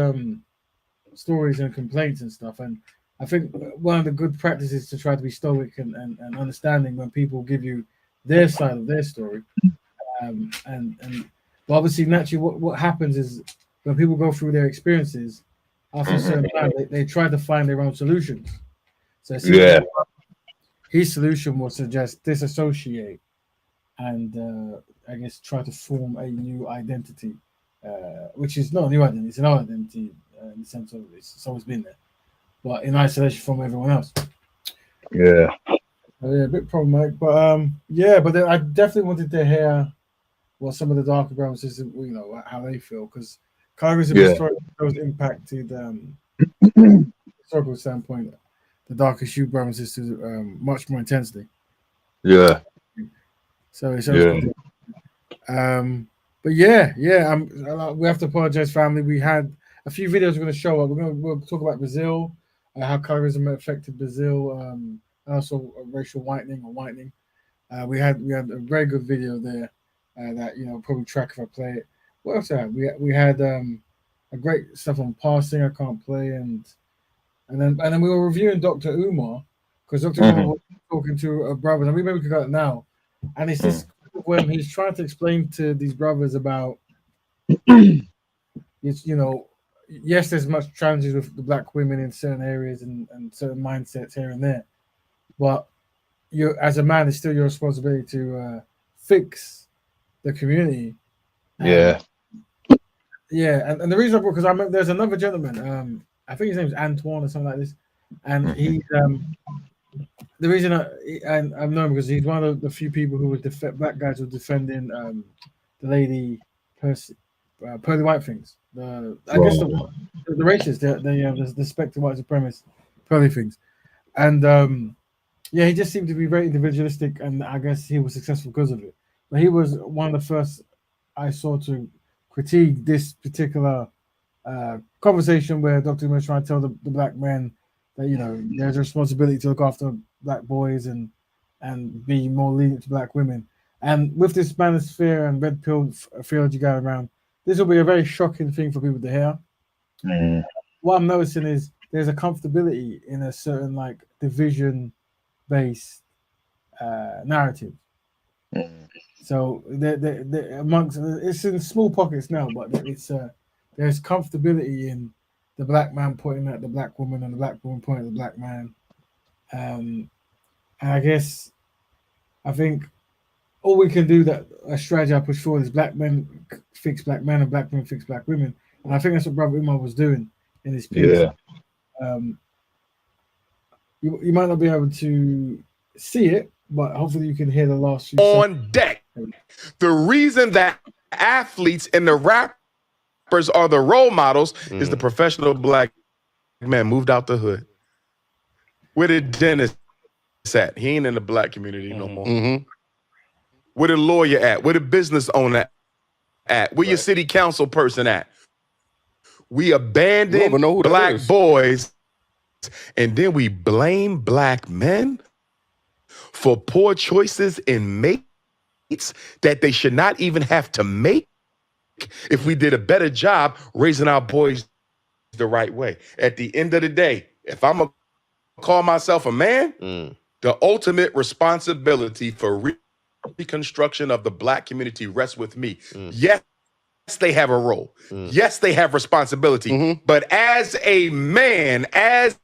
Speaker 1: stories and complaints and stuff. And I think one of the good practices is to try to be stoic and understanding when people give you their side of their story. But obviously, naturally, what happens is when people go through their experiences, after a certain time, they try to find their own solutions. So his solution will suggest disassociate and I guess try to form a new identity, which is not a new identity, it's an old identity in the sense of it's always been there, but in isolation from everyone else.
Speaker 8: Yeah,
Speaker 1: a bit problematic, but but then I definitely wanted to hear what some of the darker brothers, how they feel, because colourism has impacted historical standpoint, the darker hue brothers and sisters much more intensely.
Speaker 8: Yeah.
Speaker 1: So it's good. But we have to apologize, family. We had a few videos we're going to show up. We'll talk about Brazil, how colorism affected Brazil, and also racial whitening or whitening. We had a very good video there that probably track if I play it. What else? We had a great stuff on passing. I can't play, and then we were reviewing Dr. Umar, because Dr. Umar was talking to a brother, and maybe we could go now. And it's this when he's trying to explain to these brothers about yes, there's much challenges with the black women in certain areas and certain mindsets here and there, but you as a man, it's still your responsibility to fix the community. And the reason I brought, because there's another gentleman, I think his name's Antoine or something like this, and he's the reason I'm known because he's one of the few people who was black guys who were defending the lady Pearly White things. I guess the racists, the spectre white supremacist Pearly things, and he just seemed to be very individualistic, and I guess he was successful because of it. But he was one of the first I saw to critique this particular conversation where Dr. Umar was trying to tell the black men that there's a responsibility to look after black boys and be more lenient to black women. And with this manosphere and red pill theology going around, this will be a very shocking thing for people to hear. What I'm noticing is there's a comfortability in a certain division-based narrative. So amongst it's in small pockets now, but there's comfortability in the black man pointing at the black woman and the black woman pointing at the black man. And I guess I think all we can do that a strategy I push forward is black men fix black men and black men fix black women. And I think that's what Brother Umar was doing in his piece.
Speaker 8: Yeah.
Speaker 1: You might not be able to see it, but hopefully you can hear the last few
Speaker 3: on deck. The reason that athletes and the rappers are the role models is the professional black man moved out the hood. Where did Dennis at? He ain't in the black community no more. Where the lawyer at? Where the business owner at? Where your city council person at? We abandon black boys, and then we blame black men for poor choices in mates that they should not even have to make if we did a better job raising our boys the right way. At the end of the day, if I'm going to call myself a man, the ultimate responsibility for reconstruction of the black community rests with me. Yes, they have a role. Yes, they have responsibility. But as a man, as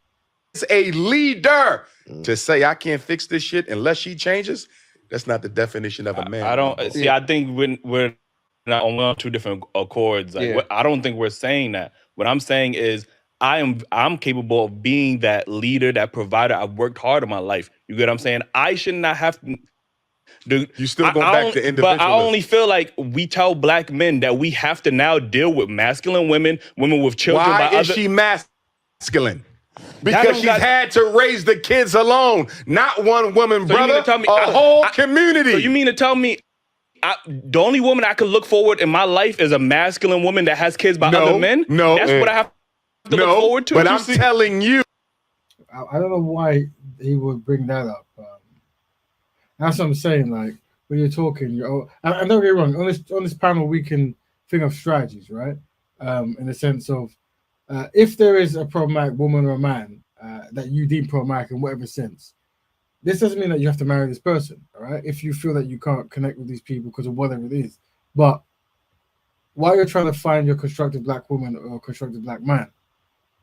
Speaker 3: a leader, to say I can't fix this shit unless she changes, that's not the definition of a man.
Speaker 2: I don't see. I think we're not on two different accords. Like, I don't think we're saying that. What I'm saying is I'm capable of being that leader, that provider. I've worked hard in my life. You get what I'm saying? I should not have to. Dude,
Speaker 3: you still go back to individualism.
Speaker 2: But I only feel like we tell black men that we have to now deal with masculine women, women with children.
Speaker 3: Why is she masculine? Because she's had to raise the kids alone. Not one woman, brother. You mean to tell me, a whole community.
Speaker 2: So you mean to tell me the only woman I could look forward in my life is a masculine woman that has kids by other men?
Speaker 3: No.
Speaker 2: That's what I have to look forward to?
Speaker 3: But I'm telling you.
Speaker 1: I don't know why he would bring that up. That's what I'm saying. Like, when you're talking, and don't get me wrong, on this panel, we can think of strategies, right? In the sense of, if there is a problematic woman or a man that you deem problematic in whatever sense, this doesn't mean that you have to marry this person, all right? If you feel that you can't connect with these people because of whatever it is. But while you're trying to find your constructive black woman or constructive black man,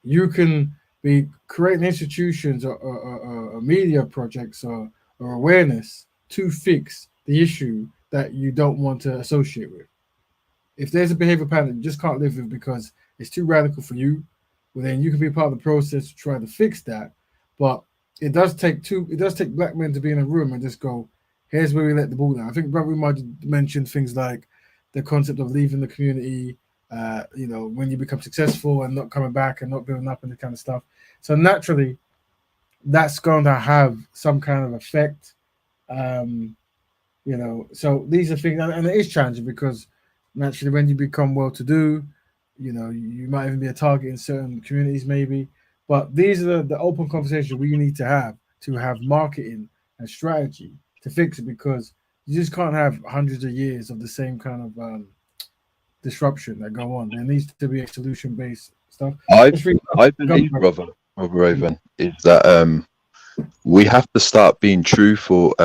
Speaker 1: you can be creating institutions or media projects or awareness to fix the issue that you don't want to associate with. If there's a behavior pattern that you just can't live with because it's too radical for you, well, then you can be part of the process to try to fix that. But it does take black men to be in a room and just go, here's where we let the ball down. I think Brother Umar mentioned things like the concept of leaving the community, when you become successful and not coming back and not building up and that kind of stuff. So naturally, that's going to have some kind of effect. So these are things, and it is challenging because naturally when you become well-to-do, you might even be a target in certain communities maybe. But these are the open conversations we need to have marketing and strategy to fix it, because you just can't have hundreds of years of the same kind of disruption that go on. There needs to be a solution-based stuff.
Speaker 8: I believe, brother Raven, is that we have to start being truthful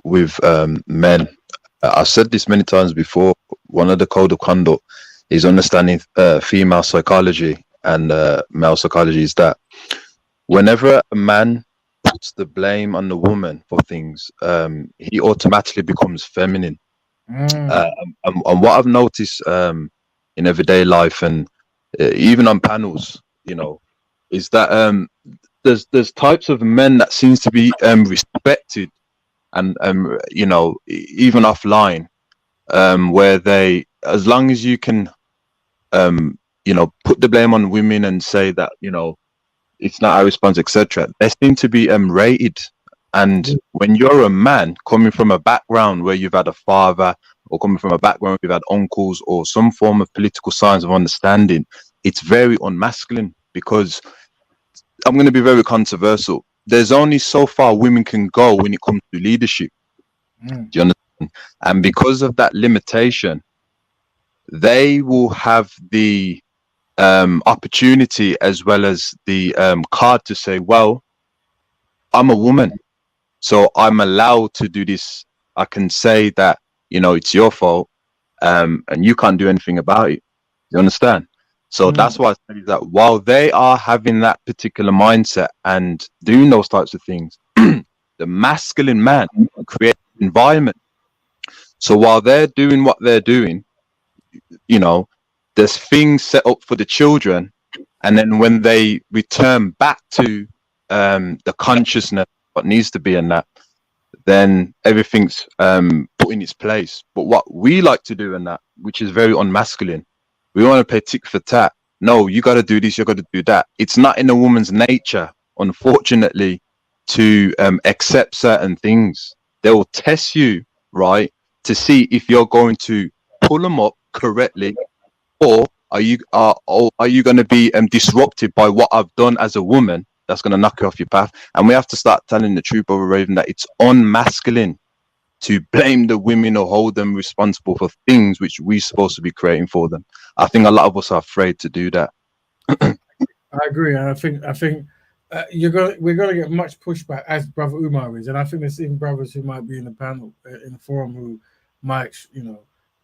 Speaker 8: with men. I've said this many times before. One of the code of conduct is understanding female psychology and male psychology is that whenever a man puts the blame on the woman for things, he automatically becomes feminine. And what I've noticed in everyday life and even on panels, is that there's types of men that seems to be respected and even offline, where they, as long as you can put the blame on women and say that it's not our response, etc., they seem to be rated. And when you're a man coming from a background where you've had a father, or coming from a background where you've had uncles, or some form of political signs of understanding, it's very unmasculine. Because I'm going to be very controversial. There's only so far women can go when it comes to leadership. Do you understand? And because of that limitation, they will have the opportunity as well as the card to say, well, I'm a woman, so I'm allowed to do this. I can say that, it's your fault, and you can't do anything about it. You understand? So that's why I say that while they are having that particular mindset and doing those types of things, the masculine man creates an environment. So while they're doing what they're doing, you know, there's things set up for the children, and then when they return back to the consciousness, what needs to be in that, then everything's put in its place. But what we like to do in that, which is very unmasculine, we want to play tick for tat. No, you got to do this, you got to do that. It's not in a woman's nature, unfortunately, to accept certain things. They will test you, right, to see if you're going to pull them up correctly, or are you going to be disrupted by what I've done as a woman that's going to knock you off your path? And we have to start telling the truth, Brother Raven, that it's unmasculine to blame the women or hold them responsible for things which we're supposed to be creating for them. I think a lot of us are afraid to do that.
Speaker 1: I agree, and I think we're going to get much pushback, as Brother Umar is, and I think there's even brothers who might be in the panel, in the forum, who might,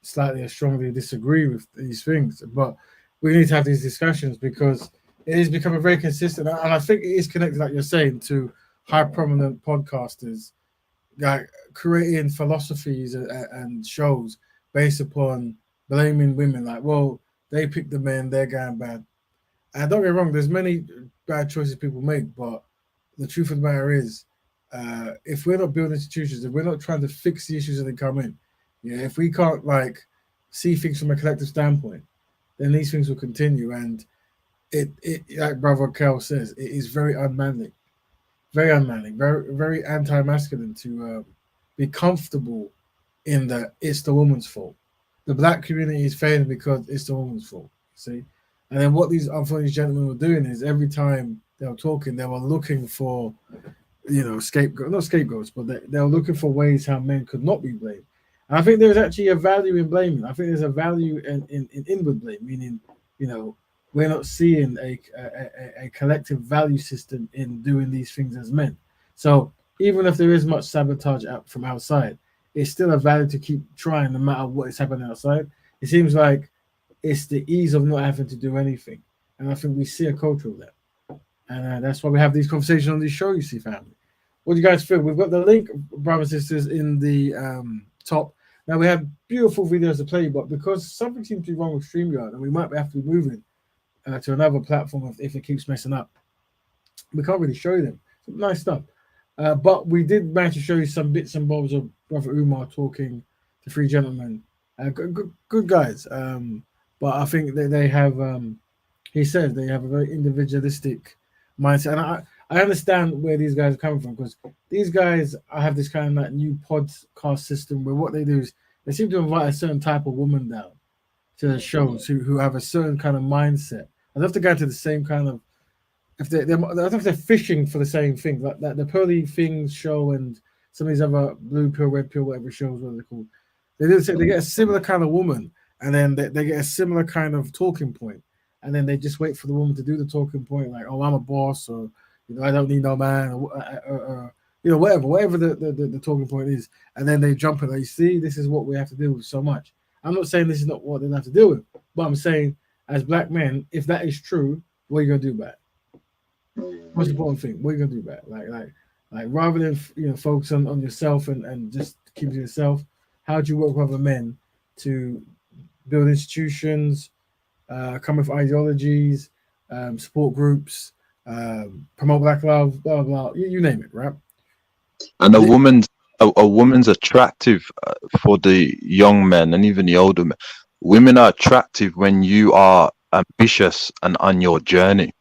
Speaker 1: slightly or strongly disagree with these things. But we need to have these discussions because it is becoming very consistent, and I think it is connected, like you're saying, to high prominent podcasters like creating philosophies and shows based upon blaming women, like, well, they picked the men, they're going bad. And don't get me wrong, there's many bad choices people make, but the truth of the matter is, if we're not building institutions, if we're not trying to fix the issues that they come in, if we can't see things from a collective standpoint, then these things will continue. And it like Brother Kel says, it is very unmanly, very very anti-masculine to be comfortable in that it's the woman's fault. The black community is failing because it's the woman's fault. See, and then what these unfortunate gentlemen were doing is every time they were talking, they were looking for, not scapegoats, but they were looking for ways how men could not be blamed. And I think there's actually a value in blaming. I think there's a value in inward blame, meaning, we're not seeing a collective value system in doing these things as men. So even if there is much sabotage out from outside, it's still a value to keep trying no matter what is happening outside. It seems like it's the ease of not having to do anything. And I think we see a culture of that. And that's why we have these conversations on this show, you see, family. What do you guys feel? We've got the link, brothers and sisters, in the top. Now, we have beautiful videos to play, but because something seems to be wrong with StreamYard, and we might have to be moving to another platform if it keeps messing up, we can't really show them. Some nice stuff. But we did manage to show you some bits and bobs of Brother Umar talking to three gentlemen. Good guys. But I think that they have, he says they have a very individualistic mindset. And I understand where these guys are coming from, because these guys have this kind of new podcast system where what they do is they seem to invite a certain type of woman down to the shows who have a certain kind of mindset. I'd love to go into the same kind of, I don't know if they're fishing for the same thing, like that the Pearly Things show and some of these other Blue Pill, Red Pill, whatever shows, what they're called. They get a similar kind of woman, and then they get a similar kind of talking point, and then they just wait for the woman to do the talking point, like, oh, I'm a boss, or I don't need no man, or whatever the talking point is, and then they jump in. You see, this is what we have to deal with so much. I'm not saying this is not what they have to deal with, but I'm saying, as black men, if that is true, what are you gonna do about it? What's the important thing? What are you gonna do about it? Like rather than focus on yourself and just keep it to yourself, how do you work with other men to build institutions, come with ideologies, support groups, promote black love, blah blah, you name it, right?
Speaker 8: And a woman's attractive for the young men and even the older men. Women are attractive when you are ambitious and on your journey.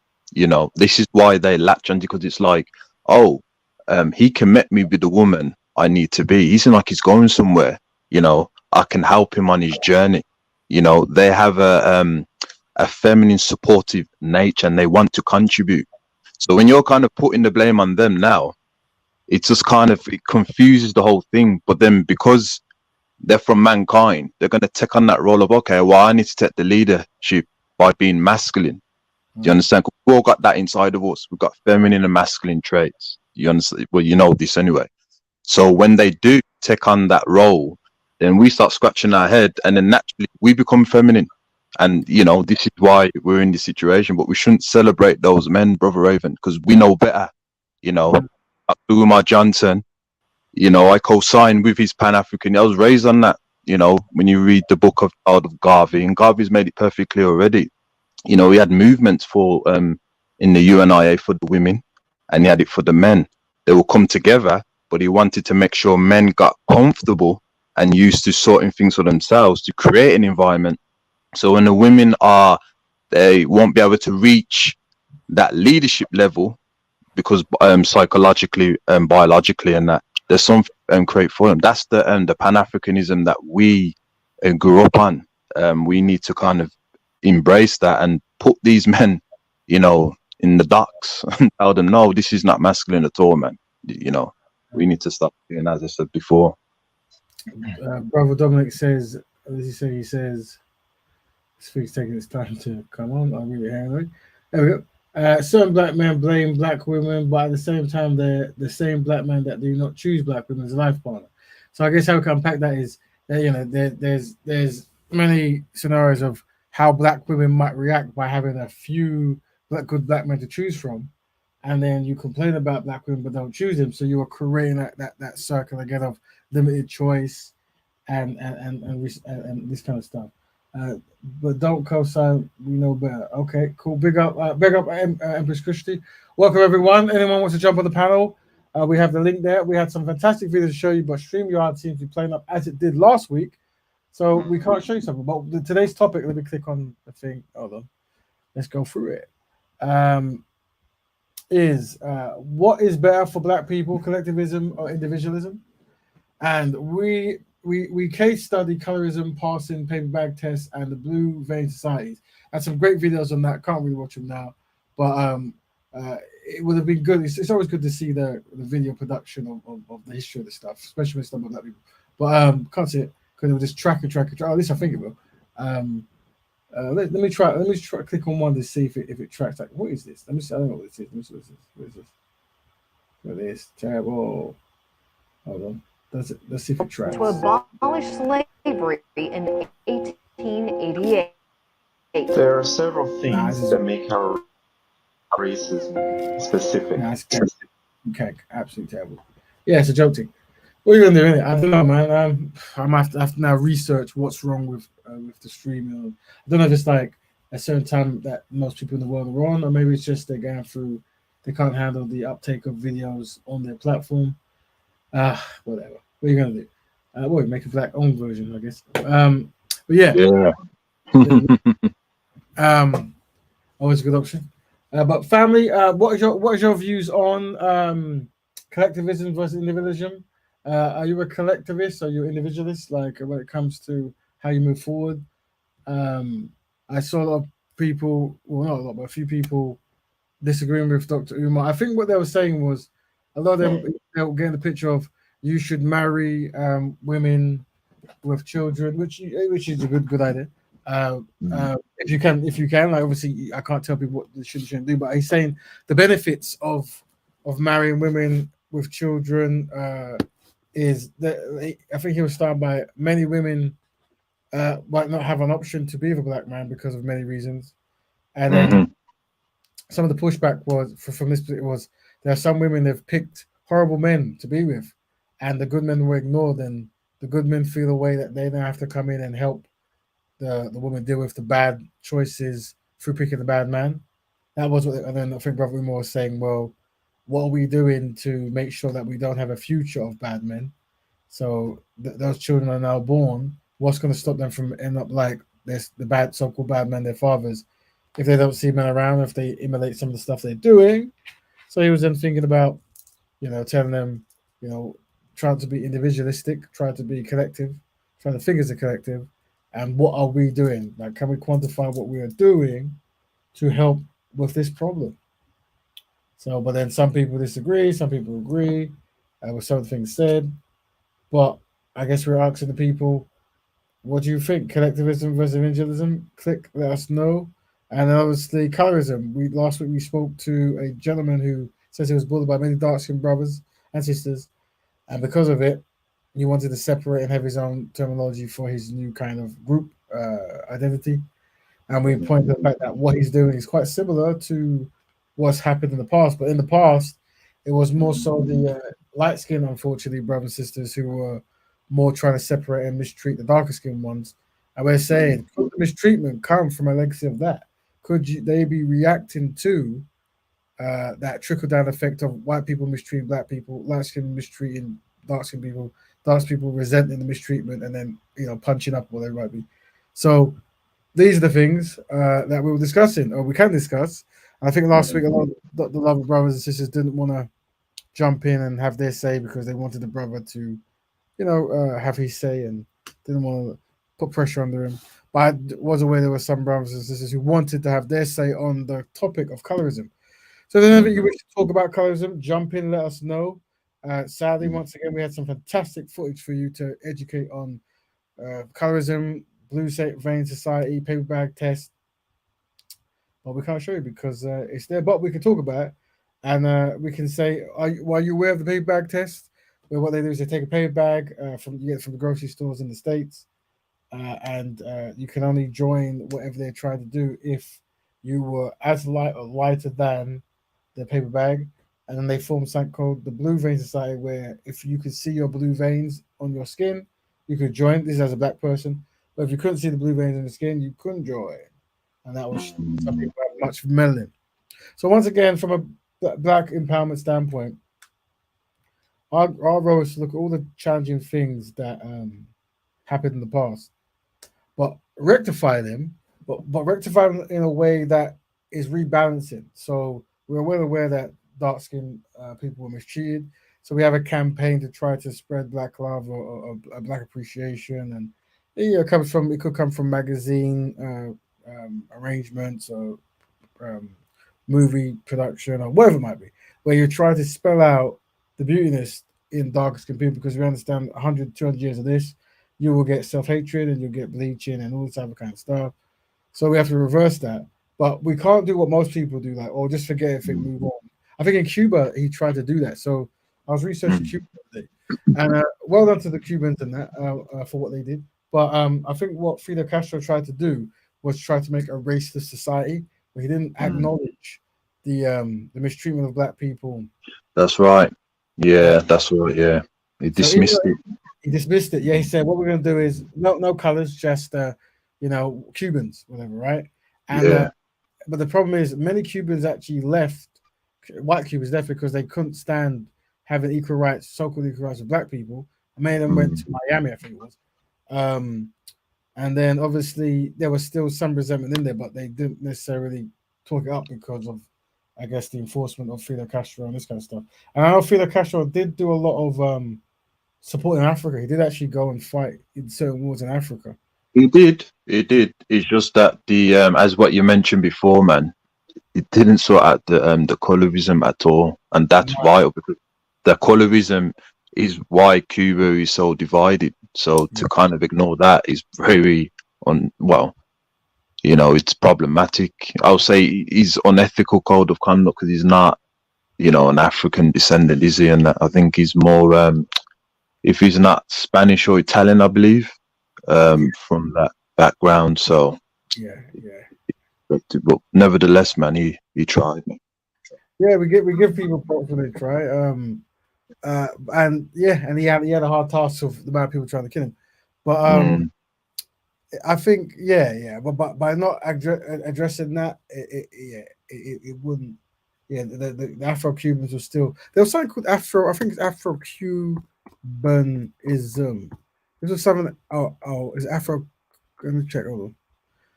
Speaker 8: This is why they latch on, because it's like, oh, he can met me with the woman I need to be. He seems like he's going somewhere. I can help him on his journey. They have a feminine, supportive nature, and they want to contribute. So when you're kind of putting the blame on them now, it confuses the whole thing. But then because they're from mankind, they're going to take on that role of, okay, well, I need to take the leadership by being masculine. Do you understand? We've all got that inside of us. We've got feminine and masculine traits. You understand? Well, you know this anyway. So when they do take on that role, then we start scratching our head, and then naturally we become feminine. And you know, this is why we're in this situation. But we shouldn't celebrate those men, Brother Raven, because we know better. You know, Umar Johnson. You know, I co-signed with his Pan-African. I was raised on that. You know, when you read the book of Garvey, and Garvey's made it perfectly clear already. You know, he had movements for in the UNIA for the women, and he had it for the men. They will come together, but he wanted to make sure men got comfortable and used to sorting things for themselves to create an environment. So when the women they won't be able to reach that leadership level because psychologically and biologically and that there's something create for them. That's the Pan-Africanism that we grew up on. We need to kind of embrace that and put these men, you know, in the docks and tell them, no, this is not masculine at all, man. You know, we need to stop doing as I said before.
Speaker 1: Brother Dominic says, what does he say? He says, this thing's taking its time to come on. I'll read it here anyway. There we go. Certain black men blame black women, but at the same time, they're the same black men that do not choose black women as a life partner. So I guess how we can unpack that is that, you know, there's many scenarios of how black women might react by having a few good black men to choose from, and then you complain about black women but don't choose them. So you are creating that circle again of limited choice and this kind of stuff. But don't co-sign. We know better. Okay, cool. Big up, Empress Christie. Welcome everyone. Anyone wants to jump on the panel? We have the link there. We had some fantastic videos to show you, but StreamYard seems to be playing up as it did last week, so we can't show you something. But today's topic, let me click on the thing. Hold on. Let's go through it. Is what is better for black people, collectivism or individualism? And we case study colorism, passing paper bag tests, and the blue vein societies. Had some great videos on that. Can't really watch them now, but it would have been good. It's always good to see the video production of the history of the stuff, especially when it's done by black people. But can't see it because it will just track. Oh, at least I think it will. Let me try. Click on one to see if it tracks. Like, what is this? Let me see. I don't know what this is. Let me see what this is. What is this? What is this? Terrible. Hold on. Let's see if it tracks.
Speaker 13: To abolish slavery in 1888.
Speaker 15: There are several things that make our racism specific.
Speaker 1: Okay, absolutely terrible. Yeah, it's a joke thing. What are you gonna do? Innit? I don't know, man. I'm have to now research what's wrong with the streaming. I don't know if it's like a certain time that most people in the world are on, or maybe it's just they're going through. They can't handle the uptake of videos on their platform. Whatever. What are you gonna do? Well, make a black own version, I guess. But yeah. Always a good option. But family, what is your views on collectivism versus individualism? Are you a collectivist? Are you an individualist? Like when it comes to how you move forward? I saw a lot of people, well, not a lot, but a few people disagreeing with Dr. Umar. I think what they were saying was a lot of them they were getting the picture of you should marry women with children, which is a good idea. If you can, like obviously I can't tell people what they shouldn't do, but he's saying the benefits of marrying women with children is that I think he was started by many women might not have an option to be with a black man because of many reasons, and then some of the pushback was from this was there are some women they've picked horrible men to be with, and the good men were ignored, and the good men feel a way that they now have to come in and help the woman deal with the bad choices through picking the bad man. That was what, and then I think Brother Umar was saying, well, what are we doing to make sure that we don't have a future of bad men? So those children are now born. What's going to stop them from ending up like this, the bad so-called bad men, their fathers, if they don't see men around, if they emulate some of the stuff they're doing? So he was then thinking about, telling them, trying to be individualistic, trying to be collective, trying to think as a collective, and what are we doing? Like, can we quantify what we are doing to help with this problem? So, but then some people disagree, some people agree with some of the things said. But I guess we're asking the people, what do you think? Collectivism versus individualism? Click, let us know. And obviously, colorism. Last week we spoke to a gentleman who says he was bullied by many dark-skinned brothers and sisters, and because of it, he wanted to separate and have his own terminology for his new kind of group identity. And we point to the fact that what he's doing is quite similar to what's happened in the past. But in the past, it was more so the light skinned, unfortunately, brothers and sisters who were more trying to separate and mistreat the darker skinned ones. And we're saying, could the mistreatment come from a legacy of that? They be reacting to that trickle down effect of white people mistreating black people, light skinned mistreating dark skinned people, dark people resenting the mistreatment, and then punching up whatever it might be. So these are the things that we were discussing, or we can discuss. I think last week a lot of the Love brothers and sisters didn't want to jump in and have their say because they wanted the brother to, have his say and didn't want to put pressure under him. But I was aware there were some brothers and sisters who wanted to have their say on the topic of colorism. So if there's anything you wish to talk about colorism, jump in, let us know. Sadly, once again, we had some fantastic footage for you to educate on colorism, blue vein society, paper bag test. But we can't show you because it's there. But we can talk about it, and we can say, "Are you aware of the paper bag test?" Where what they do is they take a paper bag from the grocery stores in the States, and you can only join whatever they're trying to do if you were as light or lighter than the paper bag. And then they form something called the Blue Vein Society, where if you could see your blue veins on your skin, you could join. This is as a black person, but if you couldn't see the blue veins in the skin, you couldn't join. And that was some people have much melanin. So once again, from a black empowerment standpoint, our role is to look at all the challenging things that happened in the past, but rectify them, but rectify them in a way that is rebalancing. So we're well aware that dark-skinned people were mistreated. So we have a campaign to try to spread black love or black appreciation, and it could come from magazine arrangements or movie production or whatever it might be, where you're trying to spell out the beautiness in darker skinned people, because we understand 100, 200 years of this, you will get self-hatred and you'll get bleaching and all this other kind of stuff. So we have to reverse that. But we can't do what most people do, like, or just forget it and move on. I think in Cuba, he tried to do that. So I was researching Cuba today, and well done to the Cubans and that for what they did. But I think what Fidel Castro tried to do was try to make a racist society where he didn't acknowledge the mistreatment of black people.
Speaker 8: That's right. Yeah, that's right. Yeah, he dismissed it.
Speaker 1: He dismissed it. Yeah, he said what we're going to do is no colors, just Cubans, whatever, right? And but the problem is many Cubans actually left. White Cubans left because they couldn't stand having equal rights, so-called equal rights with black people. And many of them went to Miami, I think it was. And then obviously there was still some resentment in there, but they didn't necessarily talk it up because of, I guess, the enforcement of Fidel Castro and this kind of stuff. And I know Fidel Castro did do a lot of support in Africa. He did actually go and fight in certain wars in Africa.
Speaker 8: He did. It's just that the as what you mentioned before, man, it didn't sort out the colorism at all, and that's vital because the colorism is why Cuba is so divided. So to kind of ignore that is very it's problematic. I'll say he's unethical code of conduct because he's not, an African descendant, is he? And I think he's more, if he's not Spanish or Italian, I believe, from that background. So
Speaker 1: yeah.
Speaker 8: But nevertheless, man, he tried.
Speaker 1: Yeah, we give people props for it, right? And he had a hard task of the amount of people trying to kill him, but I think but by not addressing that, it wouldn't. Yeah, the Afro-Cubans were still, there was something called Afro. I think it's Afro-Cubanism. This was something. Is Afro? Let me check. Hold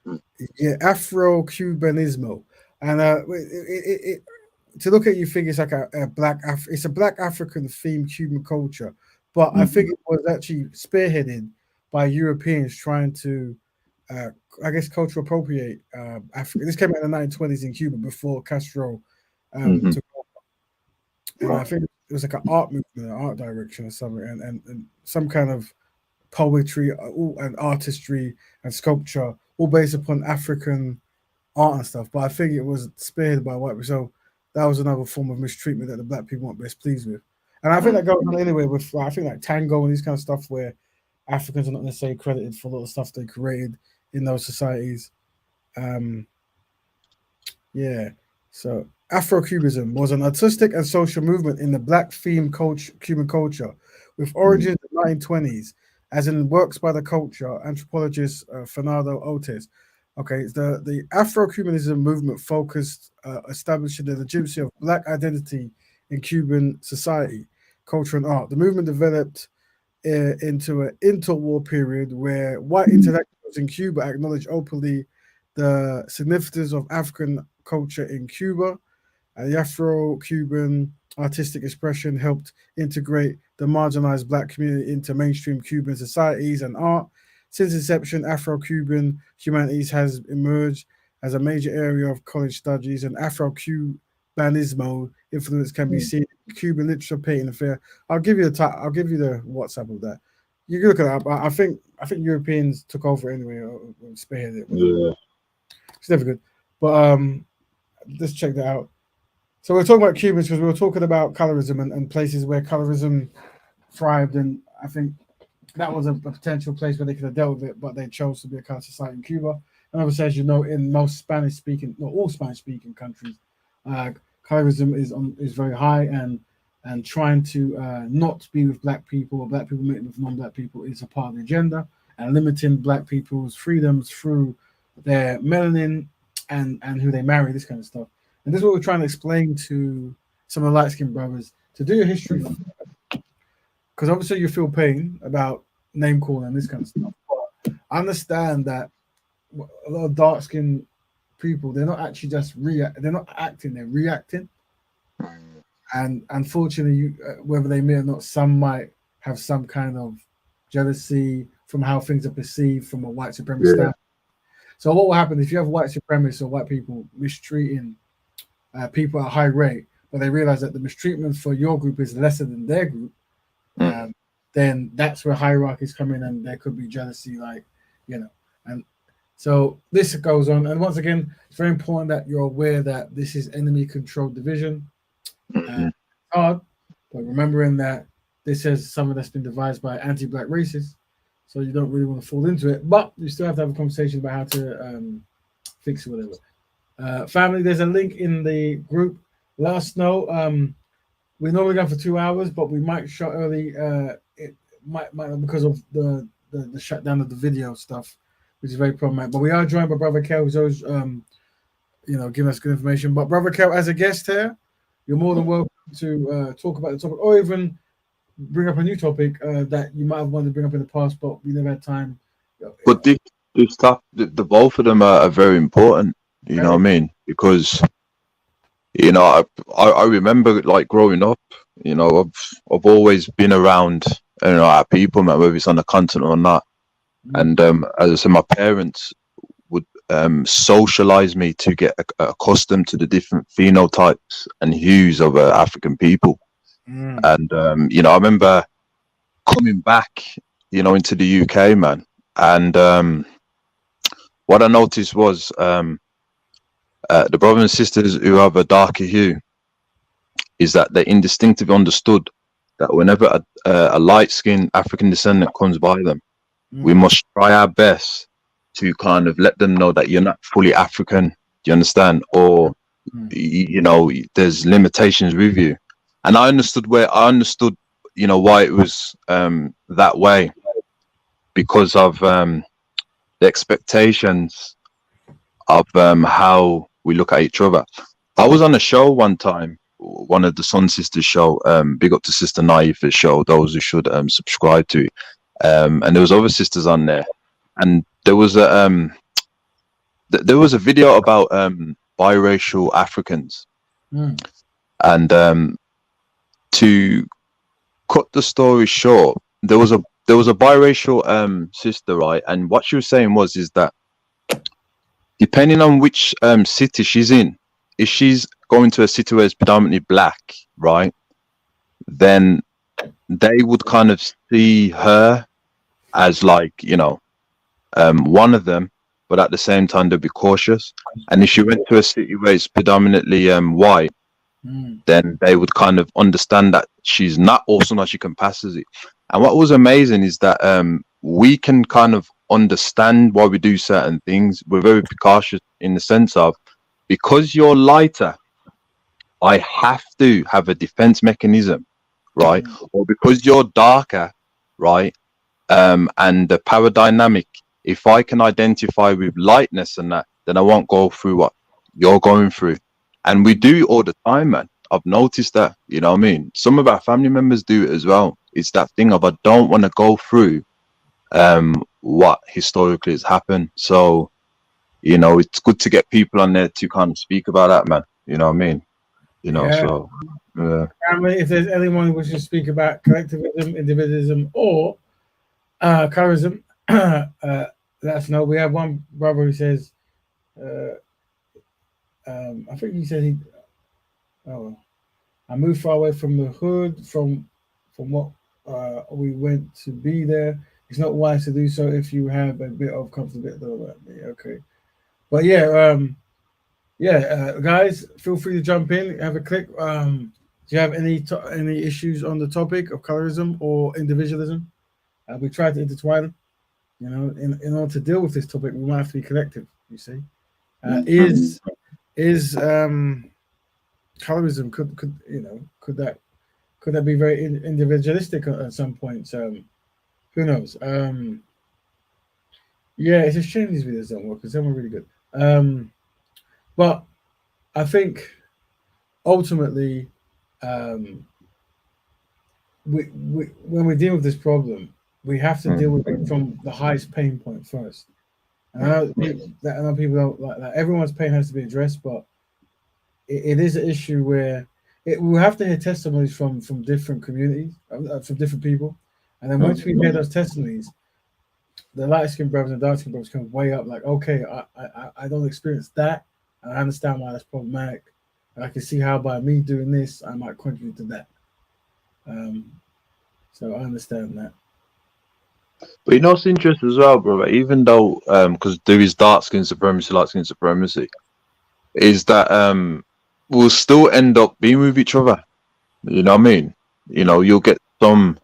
Speaker 1: on. Yeah, Afro-Cubanismo, and to look at, you think it's like a black African themed Cuban culture, but I think it was actually spearheaded by Europeans trying to, I guess, cultural appropriate Africa. This came out in the 1920s in Cuba before Castro took over. And I think it was like an art movement, an art direction or something, and some kind of poetry and artistry and sculpture, all based upon African art and stuff. But I think it was spearheaded by white people. So that was another form of mistreatment that the black people weren't best pleased with. And I think that goes on anyway with, I think, like tango and these kind of stuff, where Africans are not necessarily credited for a lot of stuff they created in those societies. Yeah. So Afro-Cubism was an artistic and social movement in the black theme Cuban culture, with origins in the 1920s, as in works by the culture anthropologist Fernando Otis. Okay, the Afro-Cubanism movement focused establishing the legitimacy of black identity in Cuban society, culture, and art. The movement developed into an interwar period where white intellectuals in Cuba acknowledged openly the significance of African culture in Cuba. The Afro-Cuban artistic expression helped integrate the marginalized black community into mainstream Cuban societies and art. Since inception, Afro-Cuban humanities has emerged as a major area of college studies, and Afro-Cubanismo influence can be seen in Cuban literature, painting, and fair. I'll give you the WhatsApp of that. You can look it up. I think Europeans took over anyway, or spared it.
Speaker 8: Yeah.
Speaker 1: It's never good. But let's check that out. So we're talking about Cubans because we were talking about colorism and places where colorism thrived, and I think that was a potential place where they could have dealt with it, but they chose to be a color society in Cuba. And obviously, as you know, in most Spanish-speaking, not all Spanish-speaking countries, colorism is very high, and trying to not be with black people or black people meeting with non-black people is a part of the agenda, and limiting black people's freedoms through their melanin and who they marry, this kind of stuff. And this is what we're trying to explain to some of the light-skinned brothers, to do your history, because obviously you feel pain about name calling and this kind of stuff. But I understand that a lot of dark-skinned people, they're not actually just they're not acting, they're reacting. And unfortunately, whether they may or not, some might have some kind of jealousy from how things are perceived from a white supremacist standpoint. So what will happen if you have white supremacists or white people mistreating people at a high rate, but they realize that the mistreatment for your group is lesser than their group, then that's where hierarchies come in, and there could be jealousy, and so this goes on. And once again, it's very important that you're aware that this is enemy-controlled division. It's hard, but remembering that this is something that's been devised by anti-black racists, so you don't really want to fall into it, but you still have to have a conversation about how to fix it, whatever. Family, there's a link in the group. Let us know. We're normally going for 2 hours, but we might shut early. It might because of the shutdown of the video stuff, which is very problematic. But we are joined by Brother Kel, who's always giving us good information. But Brother Kel, as a guest here, you're more than welcome to talk about the topic, or even bring up a new topic that you might have wanted to bring up in the past, but we never had time.
Speaker 8: But this stuff, the both of them are very important. You know what I mean? Because I remember like growing up. I've always been around our people, man, whether it's on the continent or not. And as I said, my parents would socialize me to get accustomed to the different phenotypes and hues of African people. And I remember coming back, into the UK, man, and what I noticed was the brothers and sisters who have a darker hue is that they instinctively understood that whenever a light-skinned African descendant comes by them, we must try our best to kind of let them know that you're not fully African. Do you understand? Or there's limitations with you. And I understood why it was that way, because of the expectations of how we look at each other. I was on a show one time, one of the Sun Sisters show, big up to Sister Naifa's show, those who should subscribe to, and there was other sisters on there, and there was a video about biracial Africans, and to cut the story short, there was a biracial sister, right? And what she was saying is that depending on which city she's in, if she's going to a city where it's predominantly black, right, then they would kind of see her as like, one of them, but at the same time they'd be cautious. And if she went to a city where it's predominantly white, then they would kind of understand that she's not, also not she can pass as it. And what was amazing is that we can kind of understand why we do certain things. We're very precautious in the sense of, because you're lighter, I have to have a defense mechanism, right? Or because you're darker, right? And the power dynamic, if I can identify with lightness and that, then I won't go through what you're going through. And we do all the time, man. I've noticed that, you know what I mean? Some of our family members do it as well. It's that thing of, I don't want to go through what historically has happened. So, you know, it's good to get people on there to kind of speak about that, man. You know what I mean? You know,
Speaker 1: Yeah.
Speaker 8: so
Speaker 1: Family, if there's anyone who wishes to speak about collectivism, individualism, or colourism, let us know. We have one brother who says, I think he said I moved far away from the hood, from what we went to be there. It's not wise to do so if you have a bit of comfortability. Okay, but guys, feel free to jump in, have a click. Do you have any issues on the topic of colorism or individualism? We try to intertwine them. You know, in order to deal with this topic, we might have to be collective. You see, is colorism could that be very individualistic at some point? Who knows? Yeah, it's a shame these videos don't work because some are really good. But I think ultimately, when we deal with this problem, we have to deal with it from the highest pain point first. And I know people don't like that. Everyone's pain has to be addressed, but it is an issue where we'll have to hear testimonies from different communities, from different people. And then once we hear those testimonies, the light-skinned brothers and dark-skinned brothers come way up like, okay, I don't experience that, and I understand why that's problematic. And I can see how by me doing this, I might contribute to that. So I understand that.
Speaker 8: But you know what's interesting as well, brother, even though because there is dark skin supremacy, light skin supremacy, is that we'll still end up being with each other. You know what I mean? You know, you'll get some,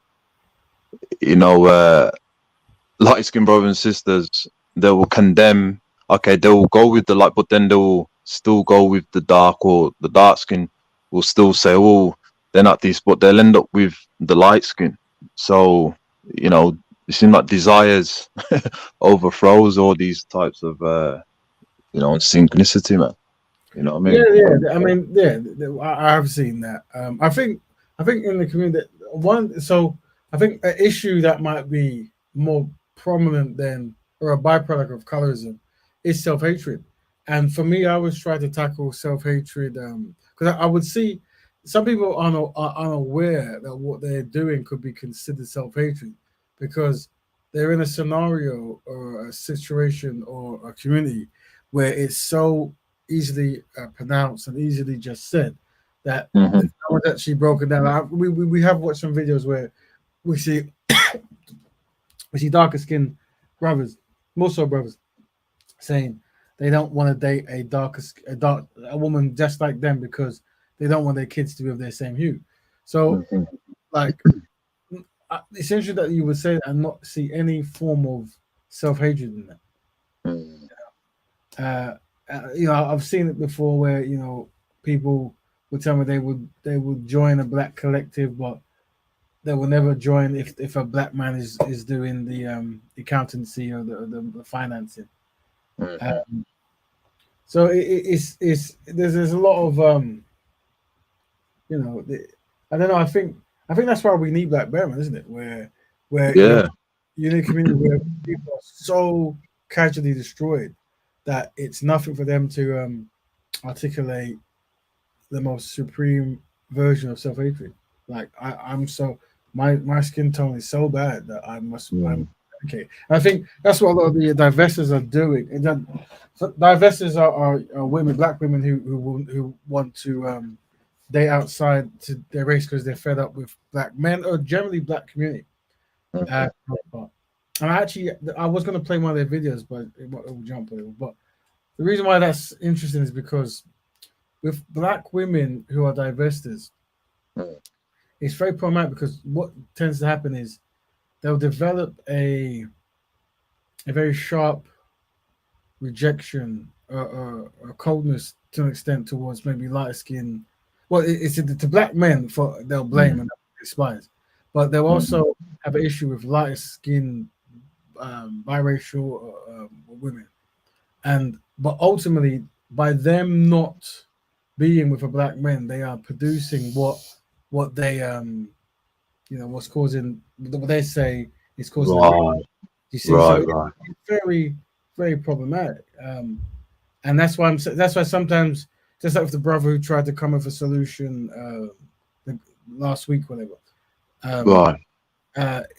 Speaker 8: you know, light skin brothers and sisters, they will condemn, okay, they will go with the light, but then they will still go with the dark, or the dark skin will still say, oh, they're not this, but they'll end up with the light skin. So, you know, it seems like desires overthrows all these types of, you know, synchronicity, man. You know what I mean?
Speaker 1: Yeah. I mean, I have seen that. I think in the community, I think an issue that might be more prominent than, or a byproduct of colorism, is self-hatred. And for me, I always try to tackle self-hatred because I would see some people are unaware that what they're doing could be considered self-hatred because they're in a scenario or a situation or a community where it's so easily pronounced and easily just said that no one's actually broken down. We have watched some videos where we see darker skinned brothers, more so brothers, saying they don't want to date a woman just like them because they don't want their kids to be of their same hue. So, like, it's interesting that you would say that and not see any form of self-hatred in that. You know, I've seen it before where, you know, people would tell me they would join a black collective, but they will never join if a black man is doing the accountancy or the financing. So it's there's a lot of you know, I don't know. I think that's why we need Black Betterment, isn't it? Where you're in a community where people are so casually destroyed that it's nothing for them to articulate the most supreme version of self-hatred. Like I'm so my skin tone is so bad that I'm okay. I think that's what a lot of the divestors are doing. And then, divestors are women, black women who want to date outside to their race because they're fed up with black men or generally black community. And I was going to play one of their videos, but it will jump a little. But the reason why that's interesting is because with black women who are divestors, it's very problematic because what tends to happen is they'll develop a a very sharp rejection or coldness to an extent towards maybe light skin. Well, it's to black men for they'll blame and despise, but they'll also have an issue with light skin, biracial women, but ultimately by them not being with a black man, they are producing what they what's causing what they say is causing.
Speaker 8: Right.
Speaker 1: You see,
Speaker 8: Right,
Speaker 1: so
Speaker 8: right.
Speaker 1: it's very, very problematic, and that's why sometimes, just like with the brother who tried to come with a solution last week, whatever.
Speaker 8: Right.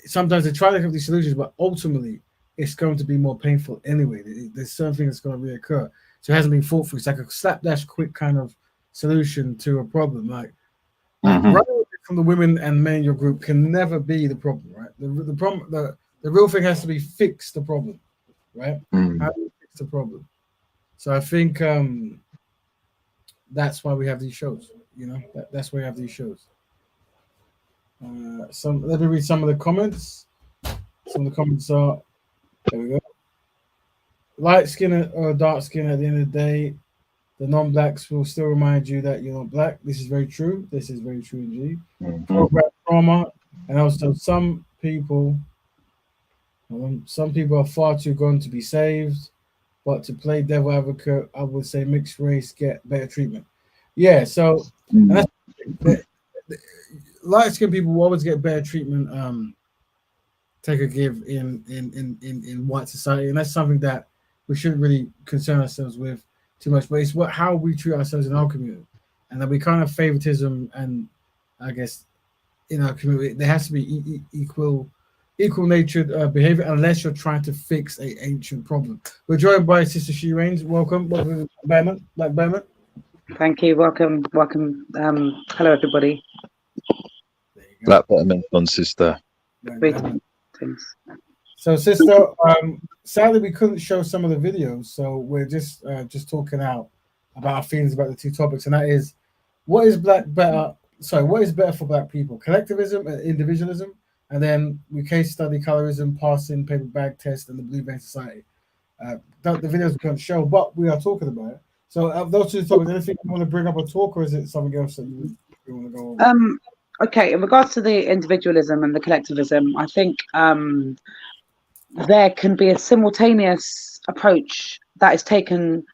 Speaker 1: Sometimes they try to come with these solutions, but ultimately it's going to be more painful anyway. There's something that's going to reoccur, so it hasn't been thought through. It's like a slapdash, quick kind of solution to a problem. Like running away from the women and men in your group can never be the problem, right? The problem, the real thing has to be fix the problem, right? How do you fix the problem? So I think that's why we have these shows. That's why we have these shows. Let me read some of the comments. Some of the comments are, there we go. Light skin or dark skin, at the end of the day, the non-blacks will still remind you that you're not black. This is very true. This is very true indeed. Program trauma, and also some people are far too gone to be saved. But to play devil advocate, I would say mixed race get better treatment. Yeah, so and that's, light skinned people will always get better treatment. Take a give in white society, and that's something that we shouldn't really concern ourselves with too much. But it's how we treat ourselves in our community, and that we kind of favoritism, and I guess in our community there has to be equal natured behavior, unless you're trying to fix a ancient problem. We're joined by Sister She Reigns. Welcome, Betterment, Black Betterment.
Speaker 16: Thank you. Welcome. Hello, everybody.
Speaker 8: Black Betterment on sister.
Speaker 16: Greetings.
Speaker 1: So, sister, sadly we couldn't show some of the videos, so we're just talking out about our feelings about the two topics, and that is what is better for black people, collectivism and individualism. And then we case study colorism, passing paper bag test, and the Blue Vein Society. The videos we can't show, but we are talking about it. So those two topics, anything you want to bring up or talk, or is it something else that you want to go over?
Speaker 16: Okay, in regards to the individualism and the collectivism, I think there can be a simultaneous approach that is taken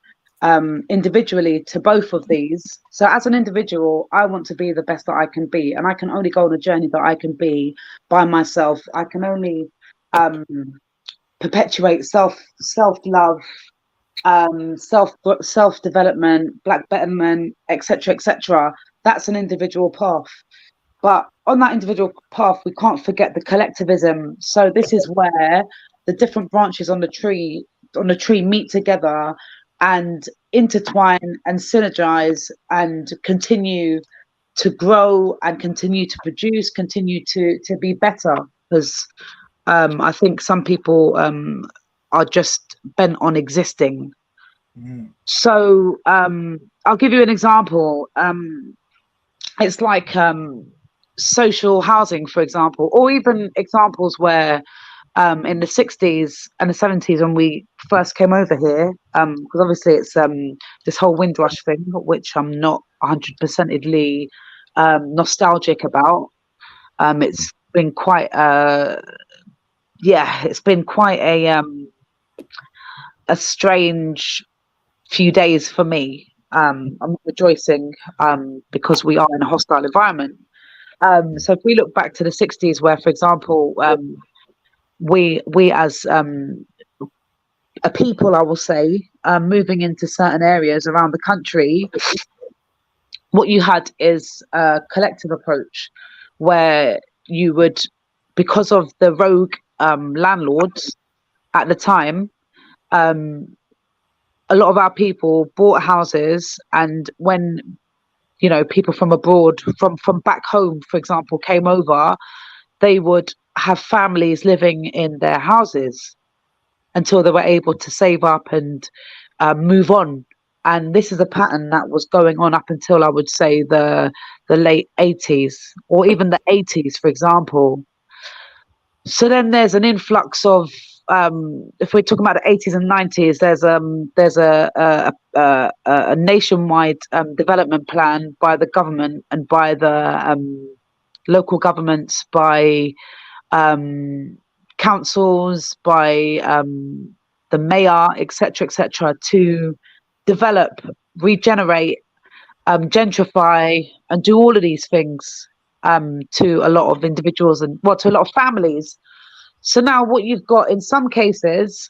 Speaker 16: individually to both of these. So as an individual, I want to be the best that I can be, and I can only go on a journey that I can be by myself. I can only perpetuate self-love, self-development, black betterment, etc. That's an individual path. But on that individual path, we can't forget the collectivism. So this is where the different branches on the tree meet together and intertwine and synergize and continue to grow and continue to produce, continue to be better. Because I think some people are just bent on existing. So I'll give you an example. It's like social housing, for example, or even examples where in the 60s and the 70s when we first came over here, because obviously it's this whole Windrush thing, which I'm not 100%ly nostalgic about. It's been quite it's been quite a strange few days for me. I'm rejoicing because we are in a hostile environment. So if we look back to the 60s, where, for example, we as a people, I will say, moving into certain areas around the country, what you had is a collective approach where you would, because of the rogue landlords at the time, a lot of our people bought houses, and when people from abroad, from back home, for example, came over, they would have families living in their houses until they were able to save up and move on. And this is a pattern that was going on up until, I would say, the late 80s or even the 80s, for example. So then there's an influx of if we're talking about the 80s and 90s, there's a nationwide development plan by the government and by the local governments, by councils, by the mayor, etc., to develop, regenerate, gentrify, and do all of these things to a lot of individuals and to a lot of families. So now what you've got in some cases,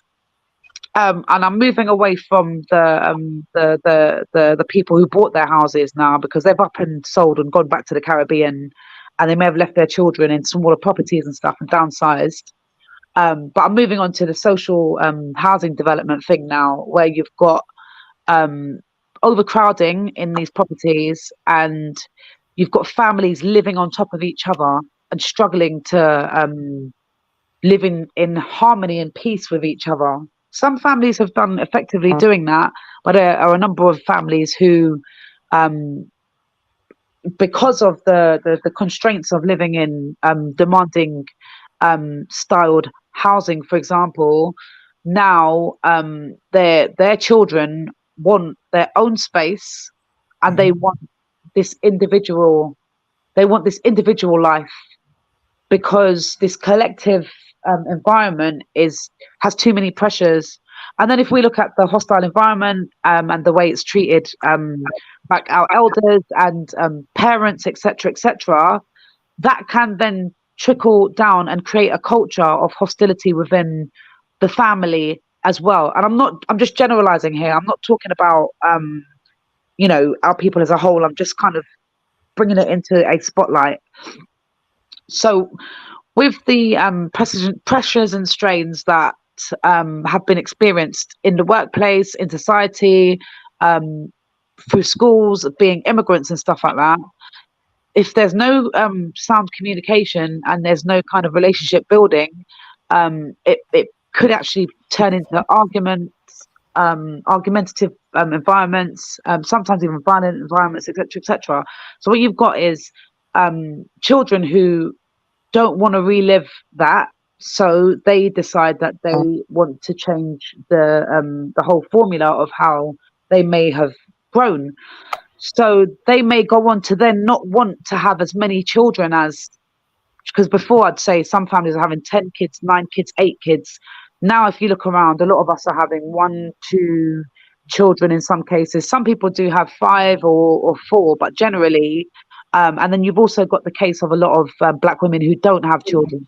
Speaker 16: and I'm moving away from the people who bought their houses now, because they've up and sold and gone back to the Caribbean, and they may have left their children in smaller properties and stuff and downsized. But I'm moving on to the social housing development thing now, where you've got overcrowding in these properties, and you've got families living on top of each other and struggling to live in harmony and peace with each other. Some families have done effectively doing that, but there are a number of families who, because of the constraints of living in demanding styled housing, for example, now their children want their own space, and they want this individual life, because this collective environment has too many pressures. And then if we look at the hostile environment and the way it's treated, like our elders and parents, etc., that can then trickle down and create a culture of hostility within the family as well. And I'm just generalizing here. I'm not talking about our people as a whole. I'm just kind of bringing it into a spotlight. So with the pressures and strains that have been experienced in the workplace, in society, through schools, being immigrants and stuff like that, if there's no sound communication and there's no kind of relationship building, it could actually turn into argumentative environments, sometimes even violent environments, etc. So what you've got is children who don't want to relive that, so they decide that they want to change the whole formula of how they may have grown. So they may go on to then not want to have as many children as, because before I'd say some families are having 10 kids, 9 kids, 8 kids. Now, if you look around, a lot of us are having 1, 2 children in some cases. Some people do have 5 or 4, but generally, and then you've also got the case of a lot of Black women who don't have children,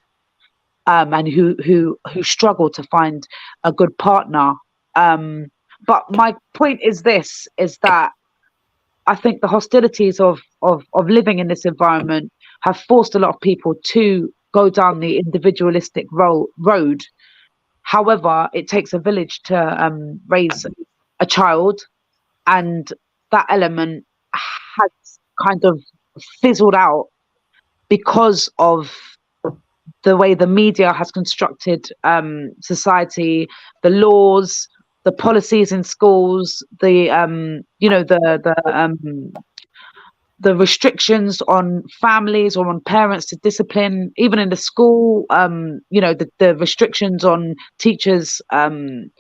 Speaker 16: and who struggle to find a good partner. But my point is that I think the hostilities of living in this environment have forced a lot of people to go down the individualistic road. However, it takes a village to raise a child, and that element has kind of fizzled out because of the way the media has constructed society, the laws, the policies in schools, the restrictions on families or on parents to discipline, even in the school, the restrictions on teachers, not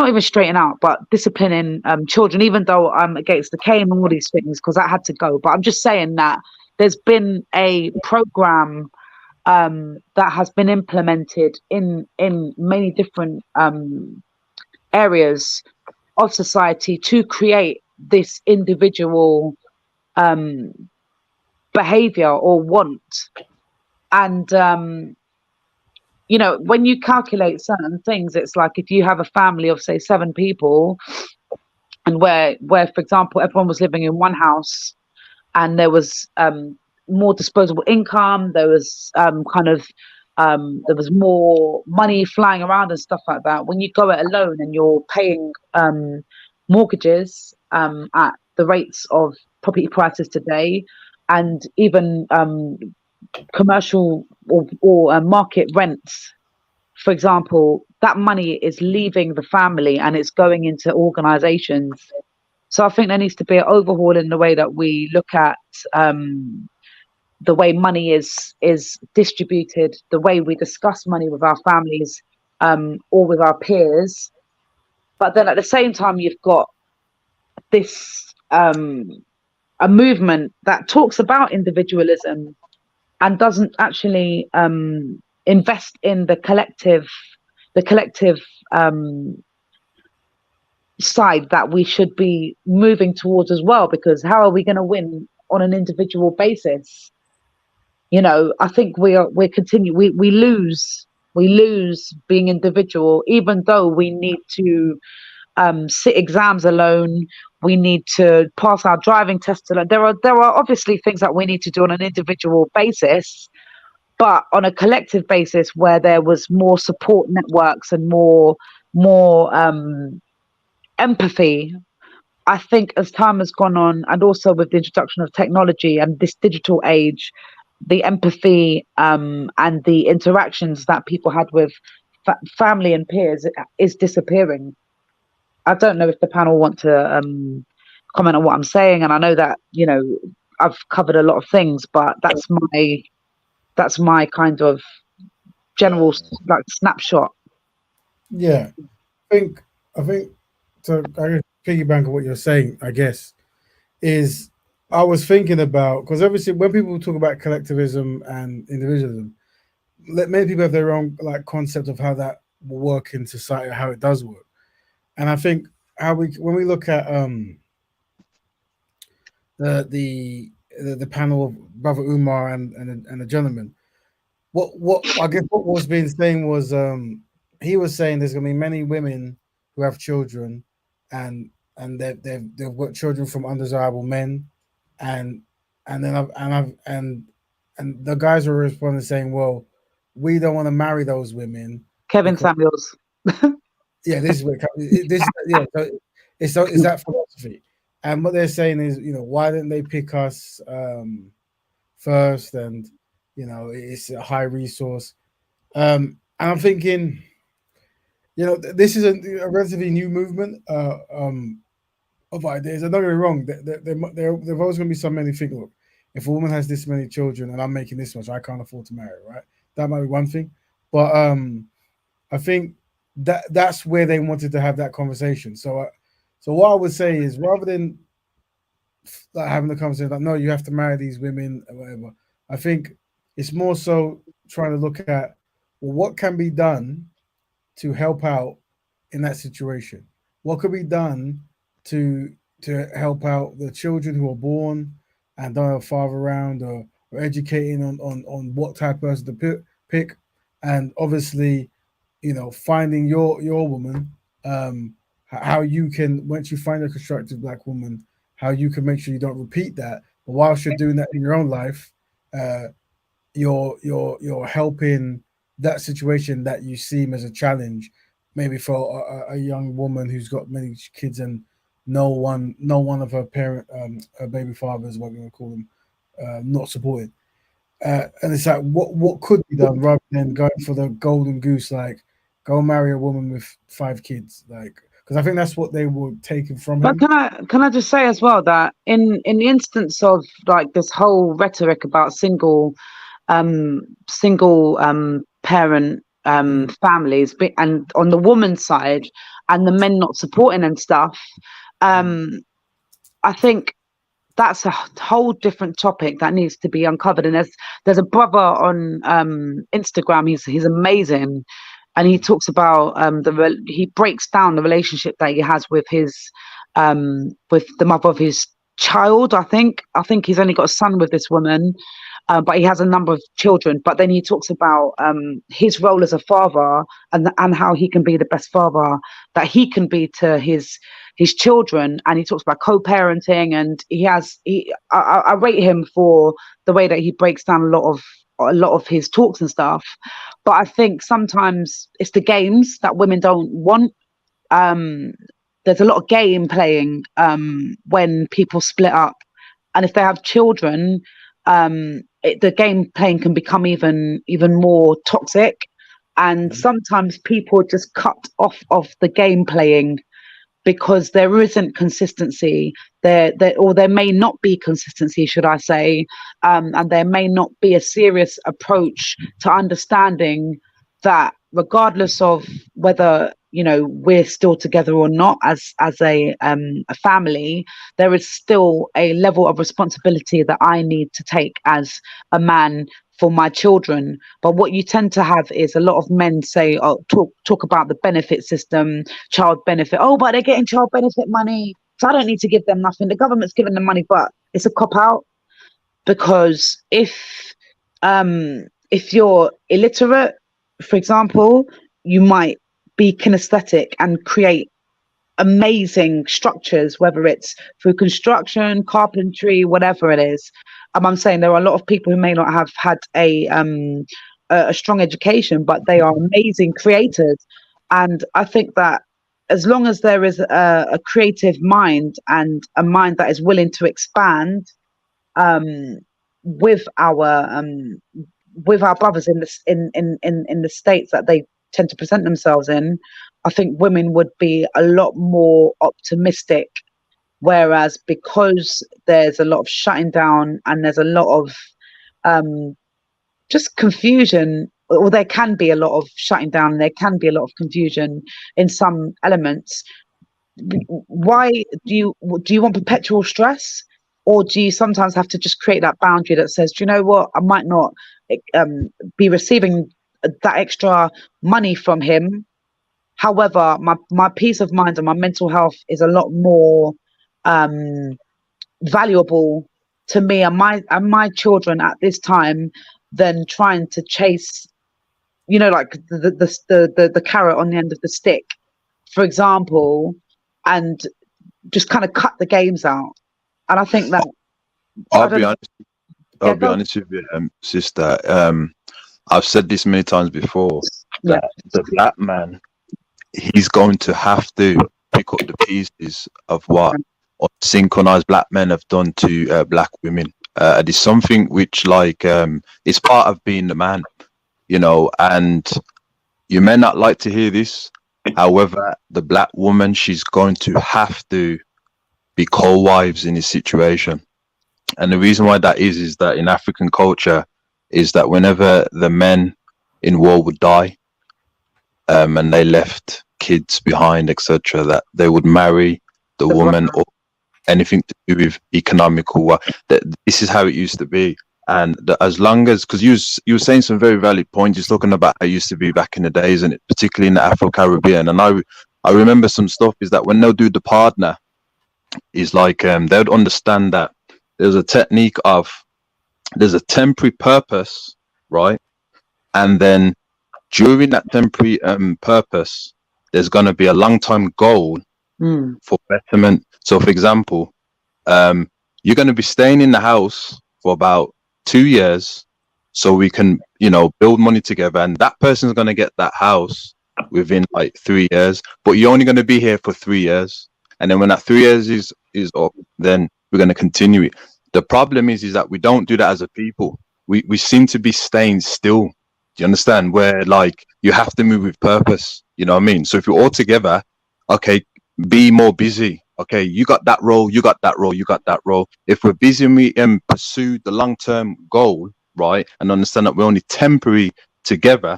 Speaker 16: even straighten out, but disciplining children, even though I'm against the cane and all these things, because that had to go. But I'm just saying that there's been a program that has been implemented in many different areas of society to create this individual behavior or want. And when you calculate certain things, it's like if you have a family of say 7 people, and where for example everyone was living in one house, and there was more disposable income, there was there was more money flying around and stuff like that. When you go it alone and you're paying mortgages at the rates of property prices today, and even commercial or market rents, for example, that money is leaving the family and it's going into organizations. So I think there needs to be an overhaul in the way that we look at the way money is distributed, the way we discuss money with our families, or with our peers. But then at the same time, you've got this a movement that talks about individualism and doesn't actually invest in the collective side that we should be moving towards as well. Because how are we going to win on an individual basis? You know, I think we lose being individual, even though we need to sit exams alone. We need to pass our driving tests alone. There are obviously things that we need to do on an individual basis, but on a collective basis where there was more support networks and more empathy. I think as time has gone on, and also with the introduction of technology and this digital age, the empathy and the interactions that people had with family and peers is disappearing. I don't know if the panel want to comment on what I'm saying, and I know that, you know, I've covered a lot of things, but that's my kind of general like snapshot.
Speaker 1: Yeah, I think to piggyback on what you're saying, I guess, is I was thinking about, because obviously when people talk about collectivism and individualism, many people have their own like concept of how that will work in society, how it does work. And I think when we look at the panel of Brother Umar and the gentleman, what I guess what was being saying was he was saying there's gonna be many women who have children and they've got children from undesirable men, and the guys were responding saying, well, we don't want to marry those women.
Speaker 16: Kevin Samuels.
Speaker 1: Yeah, this is where it's that philosophy. And what they're saying is, you know, why didn't they pick us first? And you know, it's a high resource. And I'm thinking, you know, this is a relatively new movement of ideas. And don't get me wrong, there's always going to be some men who think, look, if a woman has this many children and I'm making this much, I can't afford to marry, right? That might be one thing. But I think that's where they wanted to have that conversation. So what I would say is, rather than like having the conversation like, no, you have to marry these women or whatever, I think it's more so trying to look at, well, what can be done to help out in that situation? What could be done to help out the children who are born and don't have a father around, or educating on what type of person to pick, and obviously, you know, finding your woman, how you can, once you find a constructive black woman, how you can make sure you don't repeat that. But whilst you're doing that in your own life, you're helping that situation that you seem as a challenge, maybe for a young woman who's got many kids and no one of her her baby fathers, what we want to call them, not supported. And it's like, what could be done rather than going for the golden goose, like go marry a woman with 5 kids, like, because I think that's what they were taking from him.
Speaker 16: But can I just say as well that in the instance of like this whole rhetoric about single parent families, and on the woman's side and the men not supporting and stuff, I think that's a whole different topic that needs to be uncovered. And there's a brother on Instagram. He's amazing, and he talks about he breaks down the relationship that he has with the mother of his child. I think he's only got a son with this woman, but he has a number of children. But then he talks about his role as a father and how he can be the best father that he can be to his children. And he talks about co-parenting, and I rate him for the way that he breaks down a lot of his talks and stuff. But I think sometimes it's the games that women don't want. There's a lot of game playing when people split up, and if they have children, the game playing can become even more toxic. And sometimes people just cut off of the game playing because there isn't consistency or there may not be consistency, should I say, and there may not be a serious approach to understanding that regardless of whether we're still together or not as a family, there is still a level of responsibility that I need to take as a man for my children. But what you tend to have is a lot of men say, talk about the benefit system, child benefit. Oh, but they're getting child benefit money, so I don't need to give them nothing. The government's giving them money, but it's a cop out, because if you're illiterate, for example, you might be kinesthetic and create amazing structures, whether it's through construction, carpentry, whatever it is. I'm saying there are a lot of people who may not have had a strong education, but they are amazing creators. And I think that as long as there is a creative mind and a mind that is willing to expand with our brothers in the states that they tend to present themselves in, I think women would be a lot more optimistic. Whereas because there's a lot of shutting down and there's a lot of just confusion, or there can be a lot of shutting down, and there can be a lot of confusion in some elements. Why do you want perpetual stress? Or do you sometimes have to just create that boundary that says, do you know what, I might not be receiving that extra money from him. However, my peace of mind and my mental health is a lot more valuable to me and my children at this time than trying to chase, like the carrot on the end of the stick, for example, and just kind of cut the games out. And I think that
Speaker 8: I'll be honest with you, sister. I've said this many times before, that the black man, he's going to have to pick up the pieces of what synchronized black men have done to black women. It is something which, it's part of being the man, and you may not like to hear this. However, the black woman, she's going to have to be co-wives in this situation. And the reason why that is that in African culture is that whenever the men in war would die, and they left kids behind, etc., that they would marry the woman or anything to do with economical work. This is how it used to be. And as long as, because you were saying some very valid points, you're talking about how it used to be back in the days, and particularly in the Afro-Caribbean. And I remember some stuff is that when they'll do the partner, is like they would understand that there's a technique of, there's a temporary purpose, right? And then during that temporary purpose, there's going to be a long-term goal for betterment. So, for example, you're going to be staying in the house for about 2 years, so we can, build money together. And that person's going to get that house within 3 years, but you're only going to be here for 3 years. And then when that 3 years is up, then we're going to continue it. The problem is that we don't do that as a people. We seem to be staying still. Do you understand? Where you have to move with purpose. You know what I mean? So if you're all together, okay, be more busy. Okay, you got that role, you got that role, you got that role. If we're busy and we pursue the long-term goal, right, and understand that we're only temporary together,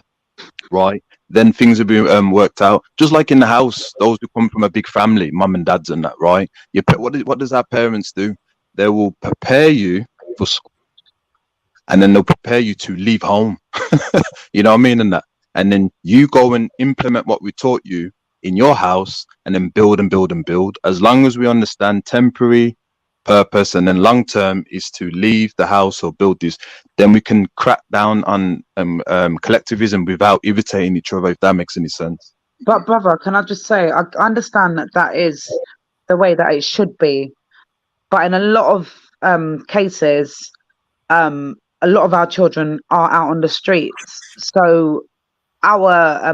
Speaker 8: right, then things will be worked out. Just like in the house, those who come from a big family, mum and dads and that, right? What does our parents do? They will prepare you for school, and then they'll prepare you to leave home. You know what I mean? And then you go and implement what we taught you in your house, and then build and build and build. As long as we understand temporary purpose and then long term is to leave the house or build this, then we can crack down on collectivism without irritating each other, if that makes any sense.
Speaker 16: But brother, can I just say, I understand that is the way that it should be, but in a lot of cases, a lot of our children are out on the streets. So our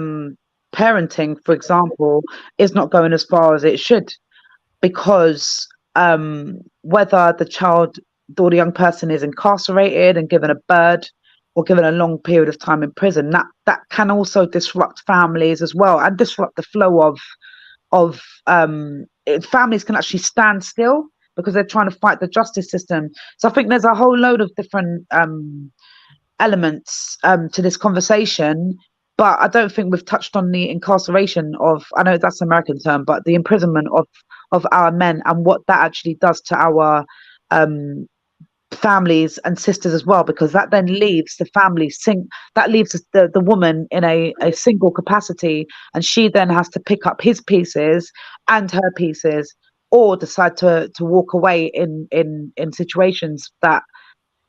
Speaker 16: parenting, for example, is not going as far as it should, because whether the child or the young person is incarcerated and given a bird or given a long period of time in prison, that can also disrupt families as well, and disrupt the flow of families can actually stand still because they're trying to fight the justice system. So I think there's a whole load of different elements to this conversation, but I don't think we've touched on the incarceration of, I know that's an American term, but the imprisonment of our men and what that actually does to our families and sisters as well, because that then leaves the family that leaves the woman in a single capacity, and she then has to pick up his pieces and her pieces, or decide to walk away in situations that,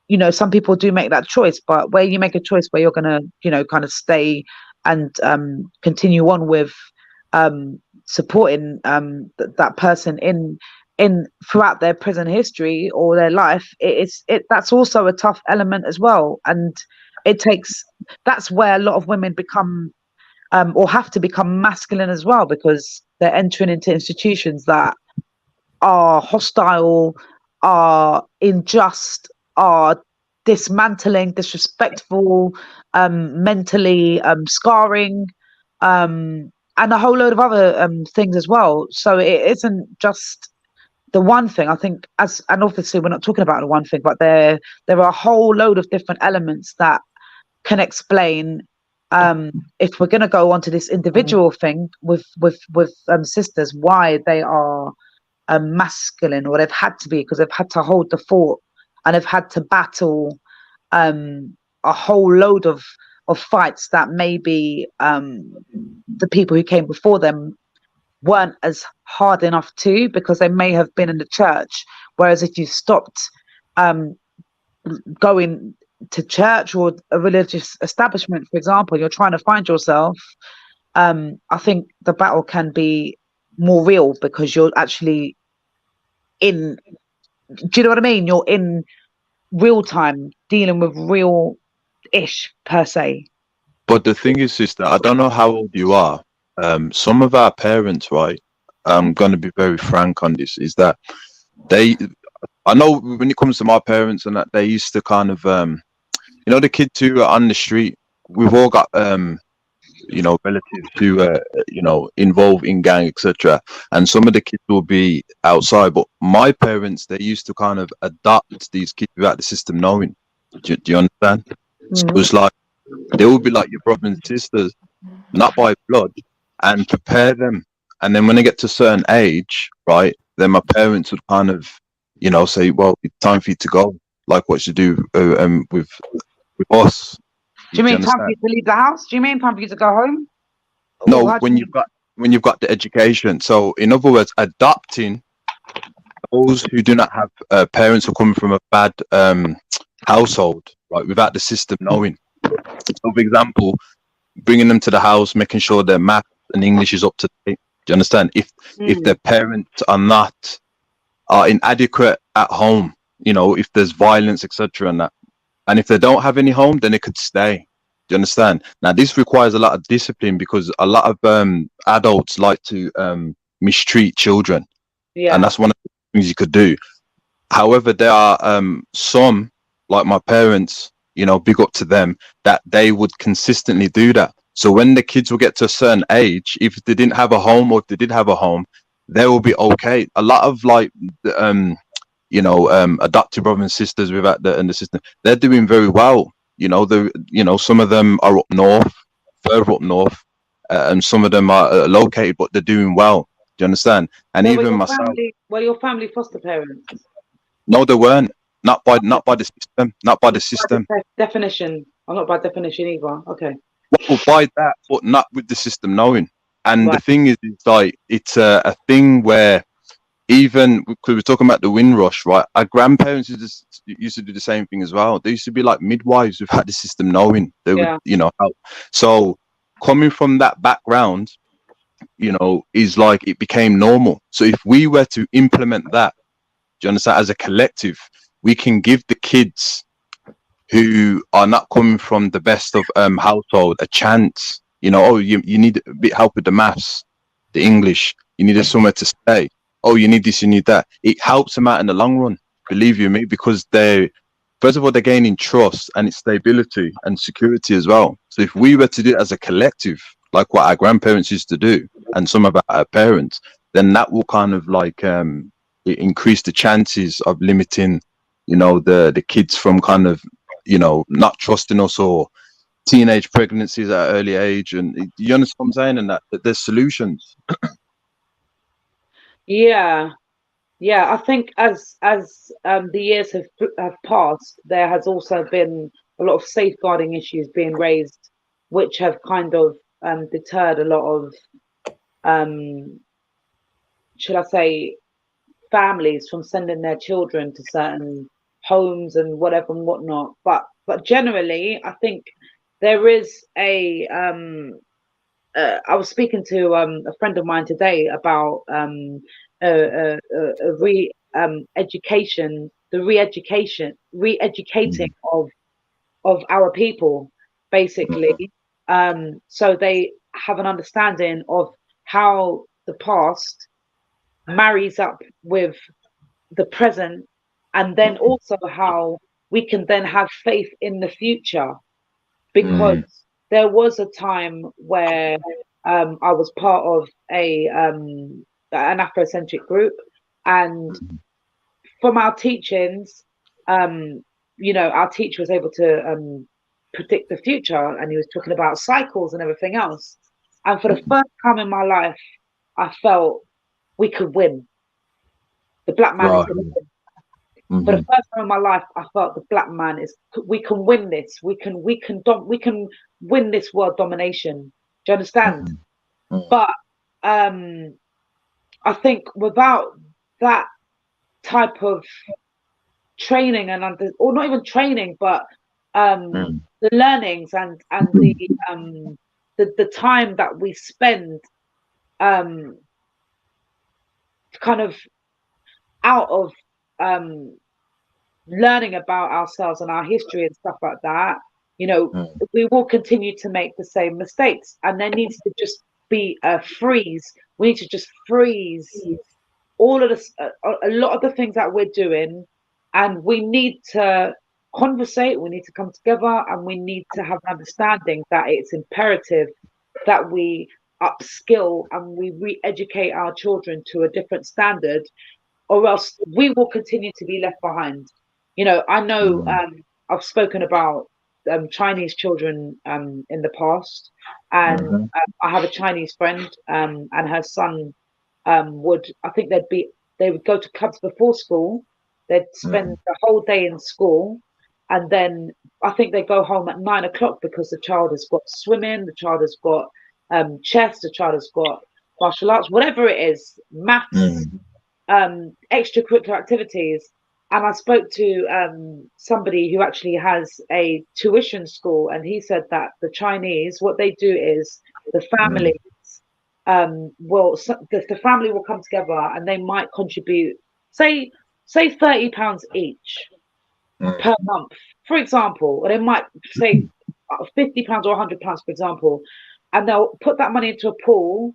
Speaker 16: you know, some people do make that choice, but where you make a choice where you're gonna, you know, kind of stay and continue on with supporting that person in throughout their prison history or their life, that's also a tough element as well. And that's where a lot of women become or have to become masculine as well, because they're entering into institutions that are hostile, are unjust, are dismantling, disrespectful, mentally scarring, and a whole load of other things as well. So it isn't just the one thing. I think, and obviously we're not talking about the one thing, but there are a whole load of different elements that can explain, if we're going to go on to this individual thing with sisters, why they are masculine, or they've had to be, because they've had to hold the fort and they've had to battle a whole load of fights that maybe the people who came before them weren't as hard enough to, because they may have been in the church. Whereas if you stopped going to church or a religious establishment, for example, you're trying to find yourself, I think the battle can be more real, because you're actually do you know what I mean? You're in real time dealing with real ish per se.
Speaker 8: But the thing is, sister, I don't know how old you are. Some of our parents, right? I'm going to be very frank on this, is that I know when it comes to my parents and that, they used to kind of, you know, the kids who are on the street, we've all got, you know, relatives who, you know, involved in gang, etc. And some of the kids will be outside. But my parents, they used to kind of adopt these kids without the system knowing. Do you understand? Mm-hmm. So it's like, they will be like your brothers and sisters, not by blood, and prepare them. And then when they get to a certain age, right, then my parents would kind of, you know, say, well, it's time for you to go, like what you do with us.
Speaker 16: Do you mean time for you to leave the house? Do you mean time for you to go home?
Speaker 8: No, when you've got the education. So in other words, adopting those who do not have parents who come from a bad household, right, without the system knowing. So for example, bringing them to the house, making sure their math and English is up to date. Do you understand? If their parents are inadequate at home, you know, if there's violence, etc., and that, and if they don't have any home, then they could stay. Do you understand? Now, this requires a lot of discipline, because a lot of adults like to mistreat children, and that's one of the things you could do. However, there are some, like my parents, you know, big up to them, that they would consistently do that. So when the kids will get to a certain age, if they didn't have a home, or if they did have a home, they will be okay. A lot of like, you know, adopted brothers and sisters without the system, they're doing very well. You know, some of them are up north, further up north, and some of them are located, but they're doing well. Do you understand? And even myself.
Speaker 16: Were your family foster parents?
Speaker 8: No, they weren't. Not by the system. Not by the system.
Speaker 16: Definition. I'm not by definition either. Okay.
Speaker 8: Well, by that, but not with the system knowing. And the thing is, it's like, it's a thing where, even because we're talking about the Windrush, right? Our grandparents used to do the same thing as well. They used to be like midwives without the system knowing. They would, you know, help. So coming from that background, you know, is like, it became normal. So if we were to implement that, do you understand, as a collective, we can give the kids who are not coming from the best of household a chance. You know, oh, you need a bit help with the maths, the English, you need somewhere to stay. Oh, you need this, you need that. It helps them out in the long run, believe you me, because first of all, they're gaining trust and it's stability and security as well. So if we were to do it as a collective, like what our grandparents used to do, and some about our parents, then that will kind of like increase the chances of limiting, you know, the kids from kind of, you know, not trusting us, or teenage pregnancies at an early age. And you understand what I'm saying? And that there's solutions.
Speaker 16: Yeah, yeah. I think as the years have passed, there has also been a lot of safeguarding issues being raised, which have kind of deterred a lot of should I say, families from sending their children to certain homes and whatever and whatnot. But generally, I think there is a I was speaking to a friend of mine today about education, re-educating of our people, basically. So they have an understanding of how the past marries up with the present, and then also how we can then have faith in the future, because there was a time where I was part of an Afrocentric group, and from our teachings, our teacher was able to predict the future, and he was talking about cycles and everything else. And for the first time in my life, I felt we could win. The black man is going to win. For the first time in my life, I felt the black man we can win this. We can win this world domination. Do you understand? But I think without that type of training or not even training, but the learnings and the time that we spend kind of out of learning about ourselves and our history and stuff like that, we will continue to make the same mistakes, and there needs to just be a freeze. We need to just freeze all of this, a lot of the things that we're doing, and we need to conversate, we need to come together, and we need to have an understanding that it's imperative that we upskill and we re-educate our children to a different standard, or else we will continue to be left behind. I know I've spoken about Chinese children in the past, and I have a Chinese friend, and her son I think they would go to clubs before school. They'd spend the whole day in school, and then I think they go home at 9 o'clock because the child has got swimming, the child has got chess, the child has got martial arts, whatever it is, maths, extracurricular activities. And I spoke to somebody who actually has a tuition school, and he said that the Chinese, what they do is the family the family will come together, and they might contribute, say £30 each per month, for example, or they might say £50 or £100, for example, and they'll put that money into a pool,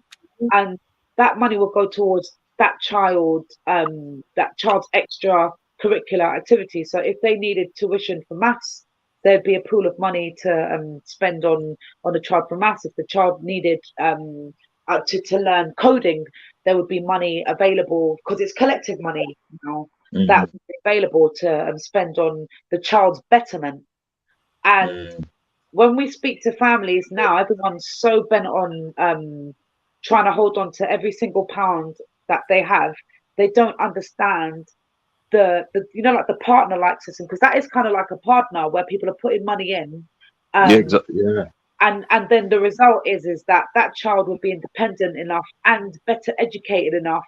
Speaker 16: and that money will go towards that child's extra curricular activity. So if they needed tuition for maths, there'd be a pool of money to spend on a child for maths. If the child needed to learn coding, there would be money available, because it's collective money now, that would be available to spend on the child's betterment. And when we speak to families now, everyone's so bent on trying to hold on to every single pound that they have. They don't understand the like the partner like system, because that is kind of like a partner where people are putting money in.
Speaker 8: Yeah, exactly. Yeah.
Speaker 16: And then the result is that child will be independent enough and better educated enough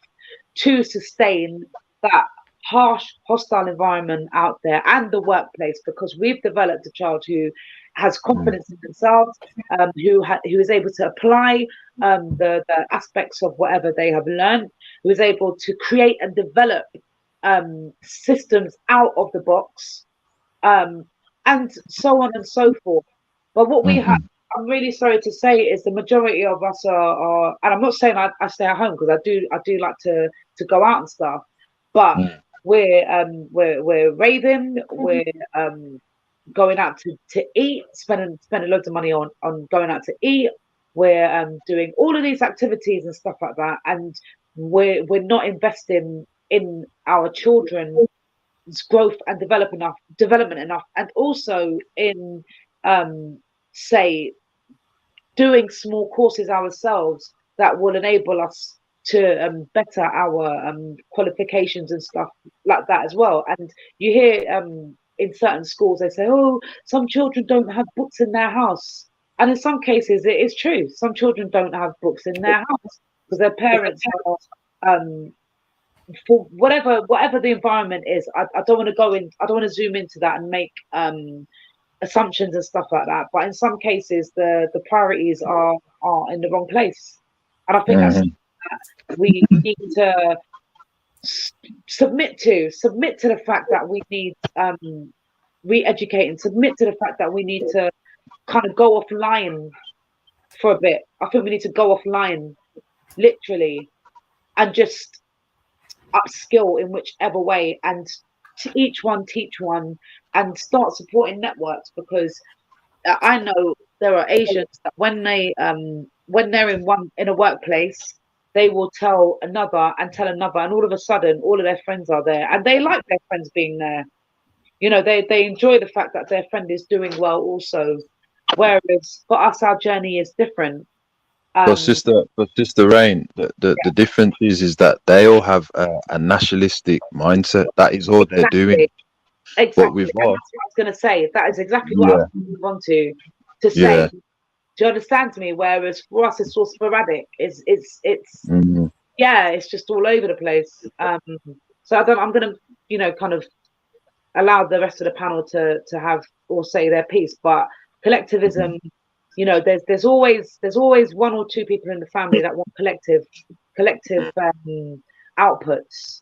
Speaker 16: to sustain that harsh, hostile environment out there and the workplace, because we've developed a child who has confidence in themselves, who is able to apply the aspects of whatever they have learned, who is able to create and develop systems out of the box, and so on and so forth. But what we have, I'm really sorry to say, is the majority of us are and I'm not saying I stay at home, because I do like to go out and stuff, but we're raving, we're going out to eat, spending loads of money on going out to eat, we're doing all of these activities and stuff like that, and we're not investing in our children's growth and development enough, and also in say doing small courses ourselves that will enable us to better our qualifications and stuff like that as well. And you hear in certain schools they say, oh, some children don't have books in their house, and in some cases it is true. Some children don't have books in their house because their parents are for whatever the environment is. I don't want to go in, I don't want to zoom into that and make assumptions and stuff like that, but in some cases the priorities are in the wrong place, and I think that's that we need to submit to the fact that we need re-educating, submit to the fact that we need to kind of go offline for a bit. I think we need to go offline literally and just upskill in whichever way, and to each one teach one, and start supporting networks, because I know there are Asians that when they're in a workplace, they will tell another, and all of a sudden all of their friends are there, and they like their friends being there. You know, they enjoy the fact that their friend is doing well also. Whereas for us, our journey is different.
Speaker 8: But sister Rain, the difference is that they all have a nationalistic mindset. That is all they're doing.
Speaker 16: Exactly.
Speaker 8: What we've
Speaker 16: That's what I was going to say. That is exactly what I was going to move on to say.
Speaker 8: Yeah.
Speaker 16: Do you understand me? Whereas for us, it's all sporadic. It's yeah, it's just all over the place. So I'm going to, kind of allow the rest of the panel to have or say their piece. But collectivism, there's always one or two people in the family that want collective outputs.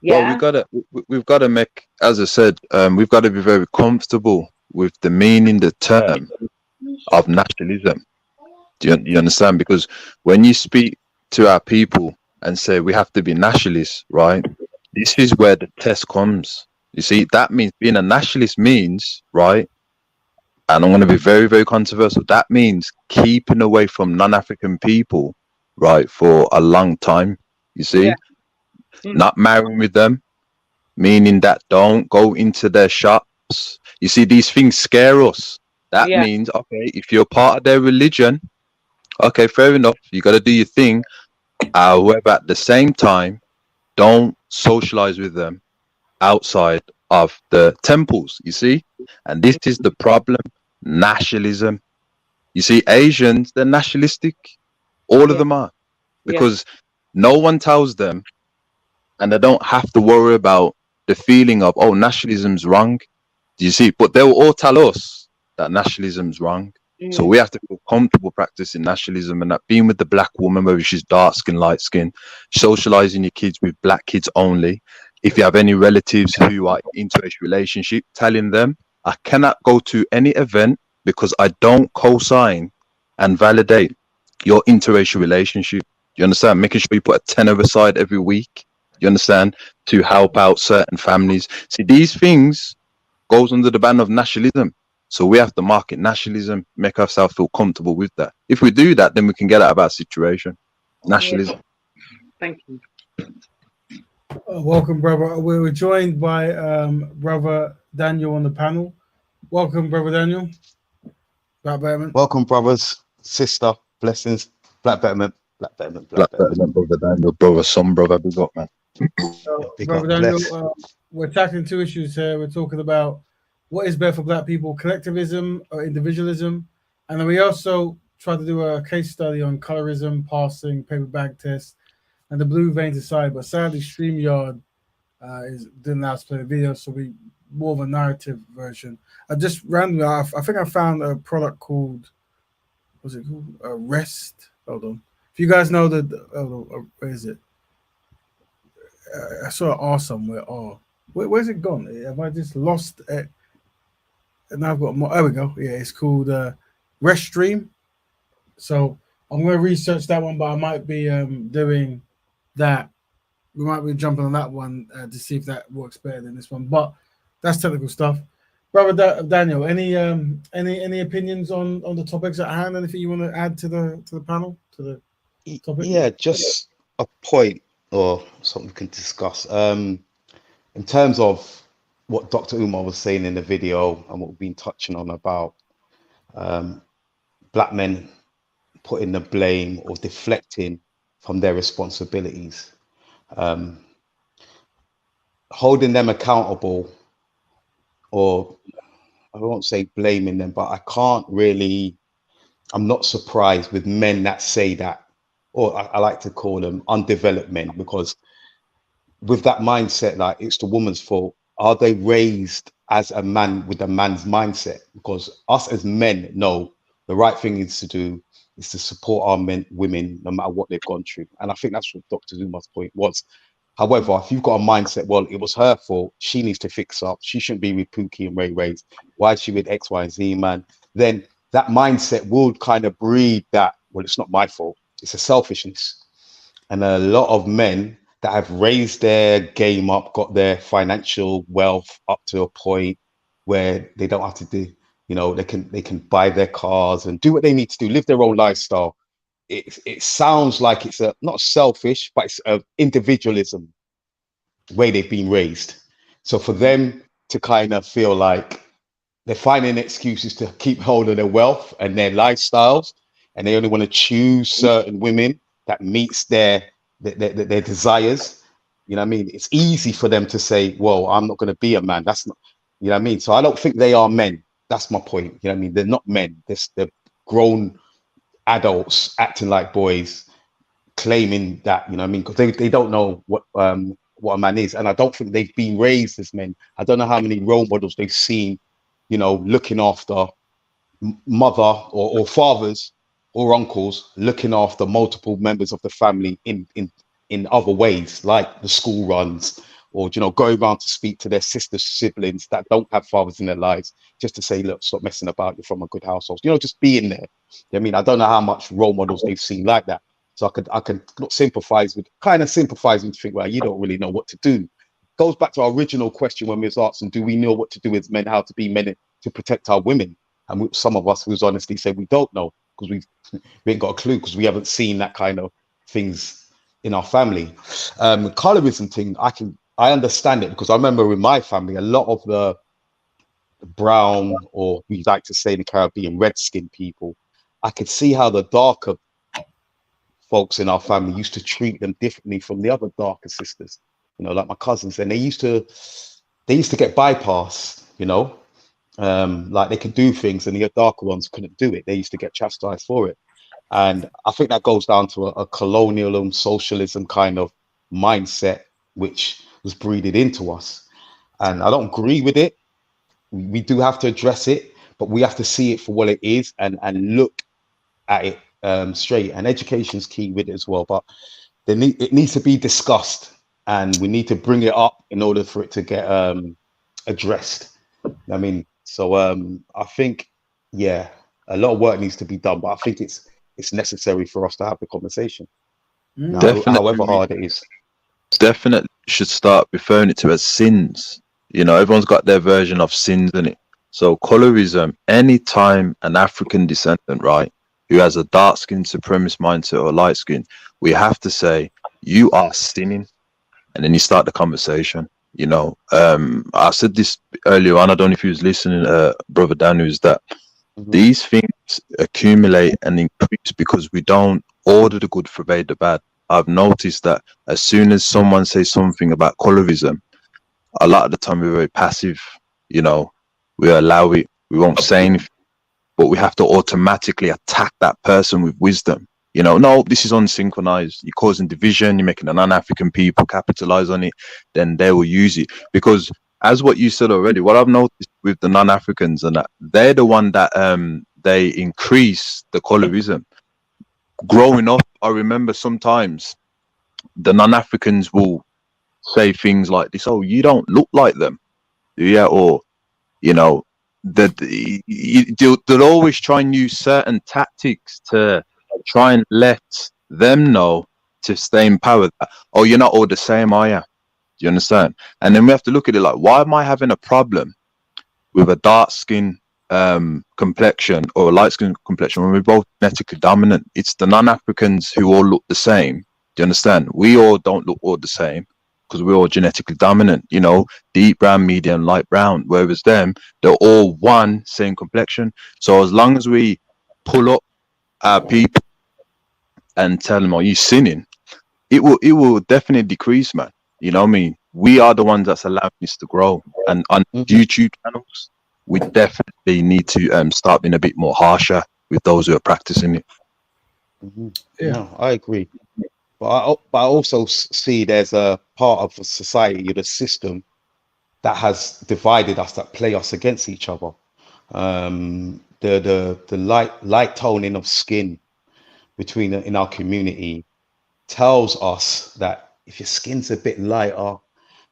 Speaker 16: Yeah.
Speaker 8: Well, we've got to make, as I said, we've got to be very comfortable with the meaning, the term of nationalism. Do you understand? Because when you speak to our people and say we have to be nationalists, right? This is where the test comes. You see, that means being a nationalist means, right? And I'm going to be very, very controversial. That means keeping away from non-African people, right, for a long time. You see, not marrying with them, meaning that don't go into their shops. You see, these things scare us. That means, okay, if you're part of their religion, okay, fair enough. You got to do your thing. However, at the same time, don't socialize with them outside of the temples, you see? And this is the problem. Nationalism. You see, Asians, they're nationalistic. All of them are. Because no one tells them, and they don't have to worry about the feeling of, oh, nationalism's wrong. Do you see? But they'll all tell us that nationalism's wrong. So we have to feel comfortable practicing nationalism, and that being with the black woman, whether she's dark skin, light skin, socializing your kids with black kids only. If you have any relatives who are into a relationship, telling them, I cannot go to any event because I don't co-sign and validate your interracial relationship. You understand? Making sure you put a tenner aside every week. You understand? To help out certain families. See, these things goes under the ban of nationalism. So we have to market nationalism, make ourselves feel comfortable with that. If we do that, then we can get out of our situation. Nationalism.
Speaker 16: Thank you.
Speaker 1: Welcome, brother. We're joined by brother Daniel on the panel. Welcome, brother Daniel. Black Betterment.
Speaker 17: Welcome, brothers, sister, blessings, Black Betterment, Black Betterment, Black Betterment.
Speaker 8: Brother Daniel, brother, son, brother, big up, man.
Speaker 1: Brother Daniel, we're tackling two issues here. We're talking about what is better for black people, collectivism or individualism. And then we also try to do a case study on colorism, passing, paper bag test, and the blue vein aside. But sadly, StreamYard didn't allow us to play the video, so we more of a narrative version. I just randomly, I think I found a product called, what's it called? Rest. Hold on. If you guys know where is it? I saw an R somewhere. Where's it gone? Have I just lost it? And now I've got more. There we go. Yeah, it's called Rest Stream. So I'm going to research that one, but I might be doing that. We might be jumping on that one to see if that works better than this one. But that's technical stuff. Brother Daniel, any opinions on the topics at hand? Anything you want to add to the panel, to the topic?
Speaker 17: Yeah, just a point or something we can discuss. In terms of what Dr. Umar was saying in the video and what we've been touching on about black men putting the blame or deflecting from their responsibilities, holding them accountable, or I won't say blaming them, but I'm not surprised with men that say that, or I like to call them undeveloped men, because with that mindset, like it's the woman's fault. Are they raised as a man with a man's mindset? Because us as men know the right thing is to do is to support our women, no matter what they've gone through. And I think that's what Dr. Zuma's point was. However, if you've got a mindset, well, it was her fault, she needs to fix up, she shouldn't be with Pookie and Ray Rays, why is she with X, Y, and Z, man? Then that mindset would kind of breed that, well, it's not my fault, it's a selfishness. And a lot of men that have raised their game up, got their financial wealth up to a point where they don't have to do, they can buy their cars and do what they need to do, live their own lifestyle. It sounds like it's not selfish, but it's individualism way they've been raised. So for them to kind of feel like they're finding excuses to keep hold of their wealth and their lifestyles, and they only want to choose certain women that meets their desires. You know what I mean? It's easy for them to say, well, I'm not going to be a man. That's not, you know what I mean? So I don't think they are men. That's my point. You know what I mean? They're not men. They're grown adults acting like boys, claiming that, you know what I mean? Because they don't know what a man is. And I don't think they've been raised as men. I don't know how many role models they've seen, looking after mother or fathers or uncles, looking after multiple members of the family in other ways, like the school runs, or going around to speak to their sisters, siblings that don't have fathers in their lives, just to say, look, stop messing about, you're from a good household, just being there. I mean, I don't know how much role models they've seen like that, so I can sympathize with to think, well, you don't really know what to do. Goes back to our original question when we was asking, do we know what to do as men, how to be men to protect our women? And some of us was honestly say we don't know, because we ain't got a clue, because we haven't seen that kind of things in our family. Colorism thing, I understand it, because I remember in my family, a lot of the brown, or we like to say in the Caribbean, red-skinned people, I could see how the darker folks in our family used to treat them differently from the other darker sisters, like my cousins. And they used to get bypassed, like they could do things and the darker ones couldn't do it. They used to get chastised for it. And I think that goes down to a colonialism, socialism kind of mindset, which was breeded into us. And I don't agree with it. We do have to address it, but we have to see it for what it is and look at it straight. And education is key with it as well. But it needs to be discussed, and we need to bring it up in order for it to get addressed. I mean, so I think, yeah, a lot of work needs to be done, but I think it's necessary for us to have the conversation. However hard it is.
Speaker 8: Definitely should start referring it to as sins. Everyone's got their version of sins in it. So colorism, anytime an African descendant, right, who has a dark skin supremacist mindset or light skin, we have to say, you are sinning. And then you start the conversation. I said this earlier on, I don't know if you was listening, Brother Danu, is that these things accumulate and increase because we don't order the good, forbade the bad. I've noticed that as soon as someone says something about colorism, a lot of the time we're very passive, we allow it, we won't say anything, but we have to automatically attack that person with wisdom. No, this is unsynchronized. You're causing division. You're making the non-African people capitalize on it. Then they will use it. Because as what you said already, what I've noticed with the non-Africans and that they're the one that they increase the colorism. Growing up, I remember sometimes the non-Africans will say things like this: "Oh, you don't look like them," yeah, or they'll always try and use certain tactics to try and let them know to stay in power. Oh, you're not all the same, are you? Do you understand? And then we have to look at it like, why am I having a problem with a dark skin complexion or a light skin complexion, when we're both genetically dominant, it's the non-Africans who all look the same. Do you understand? We all don't look all the same because we're all genetically dominant, you know, deep brown, medium, light brown, whereas them, they're all one same complexion. So as long as we pull up our people and tell them, are you sinning? It will definitely decrease, man. You know what I mean? We are the ones that's allowing this to grow. And on YouTube channels, we definitely need to start being a bit more harsher with those who are practicing it.
Speaker 17: Yeah, no, I agree. But I also see there's a part of the society, the system, that has divided us, that play us against each other. The light toning of skin between in our community tells us that if your skin's a bit lighter,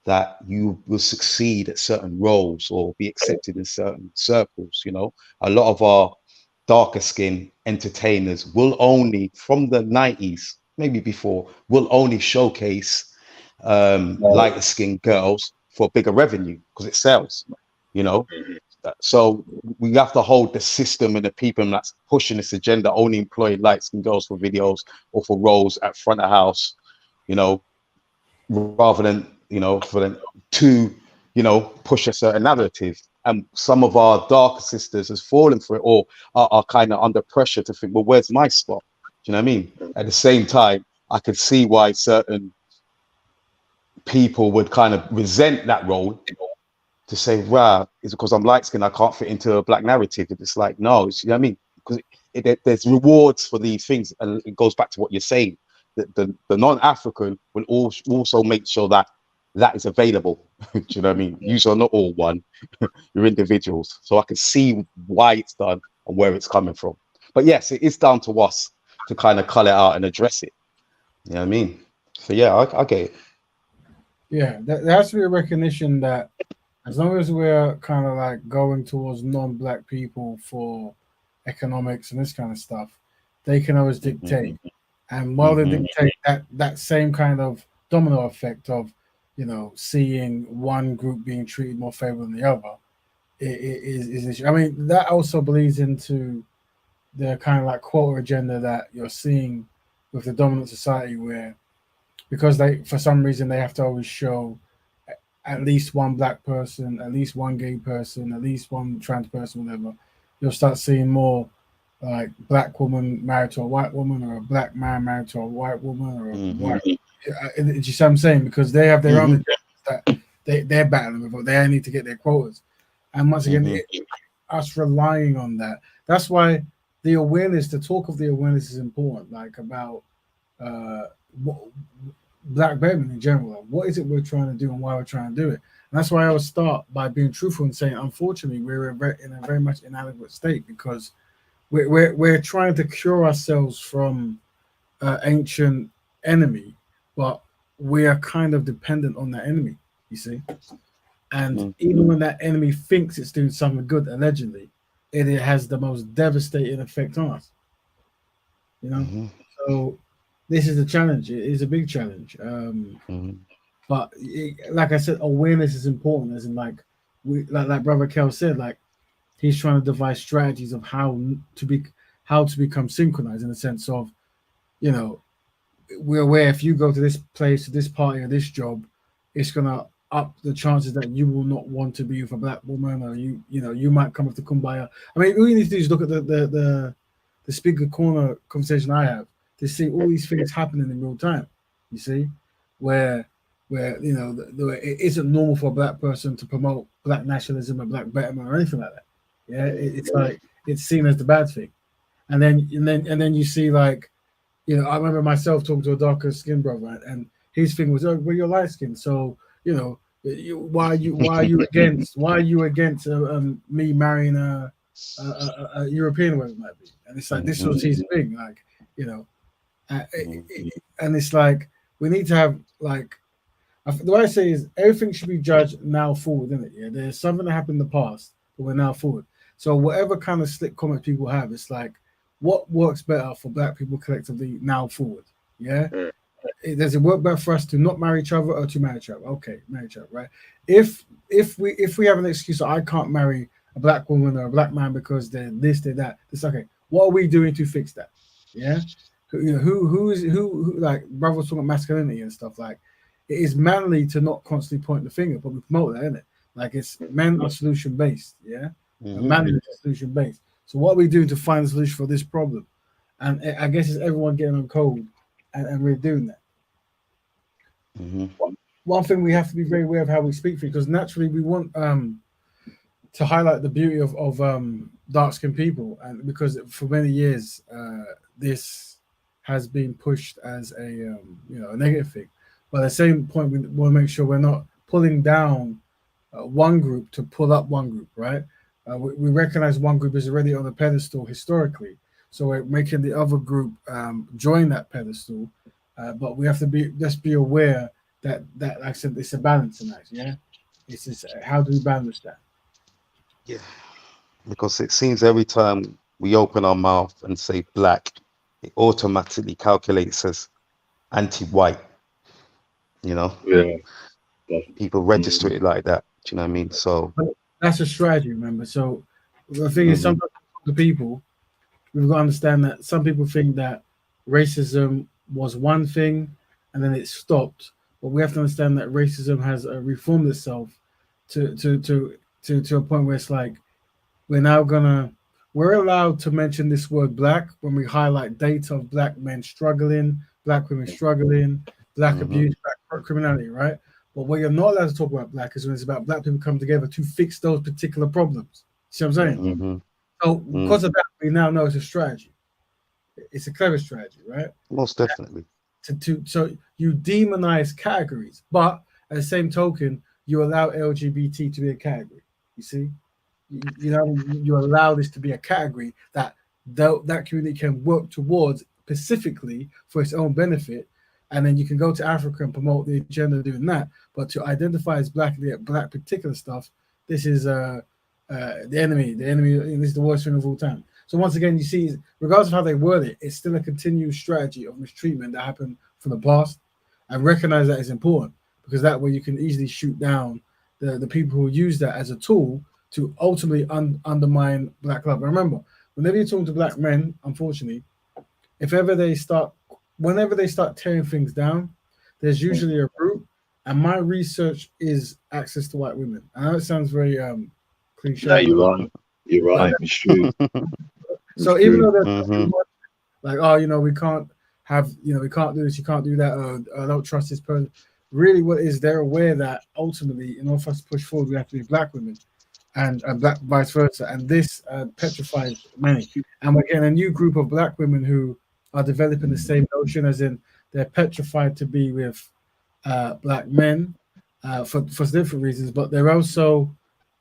Speaker 17: that you will succeed at certain roles or be accepted in certain circles. You know, a lot of our darker skin entertainers will only, from the 90s, maybe before, will only showcase lighter skinned girls for bigger revenue because it sells, you know. So we have to hold the system and the people that's pushing this agenda, only employing light skinned girls for videos or for roles at front of house, you know, rather than, you know, for them to, you know, push a certain narrative. And some of our darker sisters has fallen for it, or are kind of under pressure to think, well, where's my spot? Do you know what I mean? At the same time, I could see why certain people would kind of resent that role, to say, wow, is it because I'm light skinned I can't fit into a black narrative? It's like, no, you know what I mean? Because there's rewards for these things, and it goes back to what you're saying. The non-African will also make sure that that is available. Do you know what I mean? You are not all one, you're individuals. So I can see why it's done and where it's coming from. But yes, it is down to us to kind of call it out and address it. You know what I mean? So yeah, I get it.
Speaker 1: Yeah, there has to be a recognition that as long as we're kind of like going towards non-black people for economics and this kind of stuff, they can always dictate. And while they dictate, that same kind of domino effect of, you know, seeing one group being treated more favorable than the other is an issue. I mean, that also bleeds into the kind of like quota agenda that you're seeing with the dominant society, where because they, for some reason, they have to always show at least one black person, at least one gay person, at least one trans person, whatever. You'll start seeing more like black woman married to a white woman, or a black man married to a white woman, or a white. You see what I'm saying? Because they have their own agendas that they're battling with, or they need to get their quotas. And once again, us relying on that. That's why the awareness, the talk of the awareness is important, like about black betterment in general. What is it we're trying to do and why we're trying to do it? And that's why I would start by being truthful and saying, unfortunately, we're in a very much inadequate state, because we're trying to cure ourselves from ancient enemy, but we are kind of dependent on that enemy, you see. And even when that enemy thinks it's doing something good, allegedly, it has the most devastating effect on us. You know, so this is a challenge. It is a big challenge. But like I said, awareness is important. As in, like like Brother Kel said, like he's trying to devise strategies of how to become synchronized, in the sense of, you know, we're aware if you go to this place, to this party, or this job, it's gonna up the chances that you will not want to be with a black woman, or you know, you might come up to kumbaya. I mean, all you need to do is look at the speaker corner conversation I have to see all these things happening in real time. You see, where you know, it isn't normal for a black person to promote black nationalism or black betterment or anything like that. Yeah, it's like it's seen as the bad thing, and then you see, like, you know, I remember myself talking to a darker skinned brother, and his thing was, oh, well, you're light skinned, so, you know, why are you against me marrying a European, whatever it might be? And it's like, this was his thing, like, you know, and it's like, we need to have, like, the way I say is, everything should be judged now forward, isn't it? Yeah, there's something that happened in the past, but we're now forward. So whatever kind of slick comments people have, it's like, what works better for black people collectively now forward? Yeah. does it work better for us to not marry each other or to marry each other? Okay, marry each other, right? If we have an excuse that I can't marry a black woman or a black man because they're this, they're that, it's okay. What are we doing to fix that? Yeah, who like brother was talking about masculinity and stuff. Like, it is manly to not constantly point the finger, but we promote that, isn't it? Like, it's men are solution based, yeah, and man is solution based. So what are we doing to find a solution for this problem? And I guess it's everyone getting on code, and we're doing that. One thing we have to be very aware of how we speak, because naturally we want to highlight the beauty of dark-skinned people, and because for many years this has been pushed as a a negative thing. But at the same point, we want to make sure we're not pulling down one group to pull up one group, right? We recognize one group is already on a pedestal historically, so we're making the other group join that pedestal. But we have to be aware that like I said, it's a balancing act. Yeah, it's just how do we balance that?
Speaker 17: Yeah, because it seems every time we open our mouth and say black, it automatically calculates as anti-white. You know, people register it like that. Do you know what I mean? So
Speaker 1: but that's a strategy, remember. So the thing is, sometimes the people, we've got to understand that some people think that racism was one thing and then it stopped. But we have to understand that racism has reformed itself to a point where it's like we're allowed to mention this word black when we highlight data of black men struggling, black women struggling, black abuse, black criminality, right? But what you're not allowed to talk about black is when it's about black people come together to fix those particular problems. See what I'm saying? So because of that, we now know it's a strategy. It's a clever strategy, right?
Speaker 17: Most definitely.
Speaker 1: So you demonize categories, but at the same token, you allow LGBT to be a category. You see, you allow this to be a category that that community can work towards specifically for its own benefit, and then you can go to Africa and promote the agenda doing that. But to identify as black particular stuff, this is the enemy. The enemy. This is the worst thing of all time. So once again, you see, regardless of how they word it, it's still a continued strategy of mistreatment that happened from the past, and recognize that is important, because that way you can easily shoot down the people who use that as a tool to ultimately undermine black love. Remember, whenever you're talking to black men, unfortunately, whenever they start tearing things down, there's usually a root. And my research is access to white women. I know it sounds very cliche.
Speaker 8: No, you're right. You're right. It's true.
Speaker 1: So even though there's like, oh, we can't have, we can't do this, you can't do that, or I don't trust this person. Really, what is they're aware that ultimately, in order for us to push forward, we have to be black women, and black vice versa. And this petrifies many. And we're getting a new group of black women who are developing the same notion, as in they're petrified to be with black men for different reasons, but they're also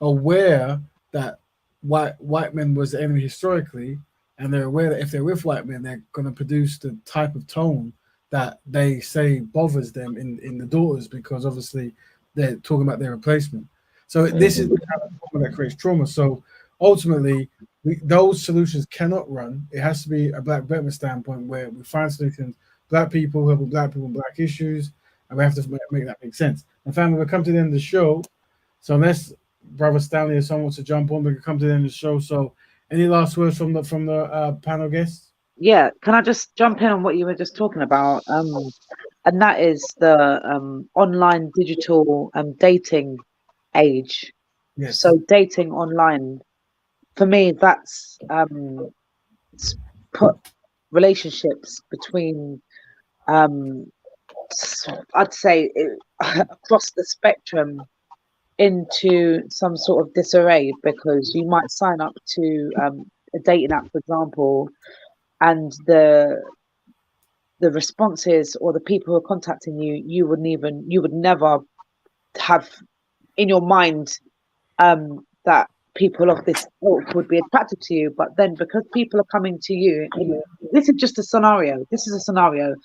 Speaker 1: aware that white men was the enemy historically, and they're aware that if they're with white men, they're going to produce the type of tone that they say bothers them in the daughters, because obviously they're talking about their replacement. So this is the kind of trauma that creates trauma. So ultimately, those solutions cannot run. It has to be a black betterment standpoint where we find solutions, black people helping black people, black issues, and we have to make that make sense. And family, we'll come to the end of the show. So unless Brother Stanley or someone wants to jump on, we can come to the end of the show. So any last words from the panel guests?
Speaker 16: Yeah, can I just jump in on what you were just talking about? And that is the online digital dating age.
Speaker 1: Yes.
Speaker 16: So dating online, for me, that's put relationships between I'd say across the spectrum into some sort of disarray, because you might sign up to a dating app, for example, and the responses or the people who are contacting you, you would never have in your mind that people of this ilk would be attracted to you. But then, because people are coming to you, this is just a scenario. This is a scenario.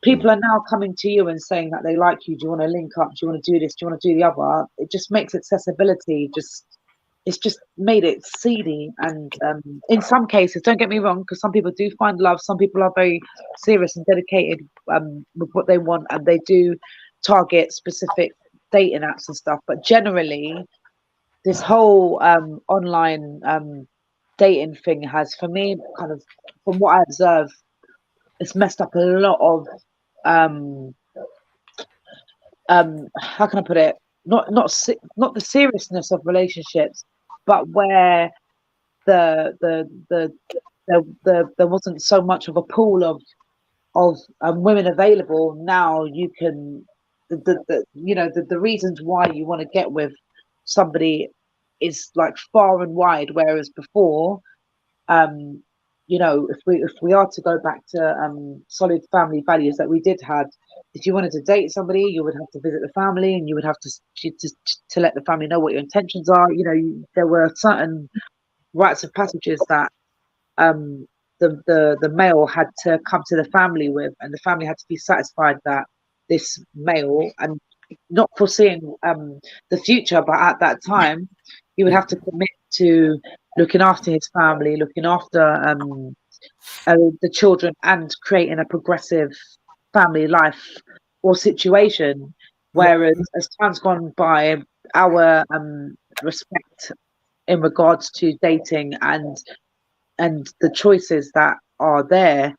Speaker 16: People are now coming to you and saying that they like you. Do you want to link up? Do you want to do this? Do you want to do the other? It just makes accessibility just it's just made it seedy. And in some cases, don't get me wrong, because some people do find love. Some people are very serious and dedicated with what they want, and they do target specific dating apps and stuff. But generally, this whole online dating thing has, for me, kind of, from what I observe, it's messed up a lot of how can I put it? Not the seriousness of relationships, but where there wasn't so much of a pool of women available. Now you can the reasons why you want to get with somebody is like far and wide, whereas before, if we are to go back to solid family values that we did have, if you wanted to date somebody, you would have to visit the family, and you would have to let the family know what your intentions are. There were certain rites of passages that the male had to come to the family with, and the family had to be satisfied that this male, and not foreseeing the future, but at that time, he would have to commit to looking after his family, looking after the children, and creating a progressive family life or situation. Whereas as time's gone by, our respect in regards to dating and the choices that are there's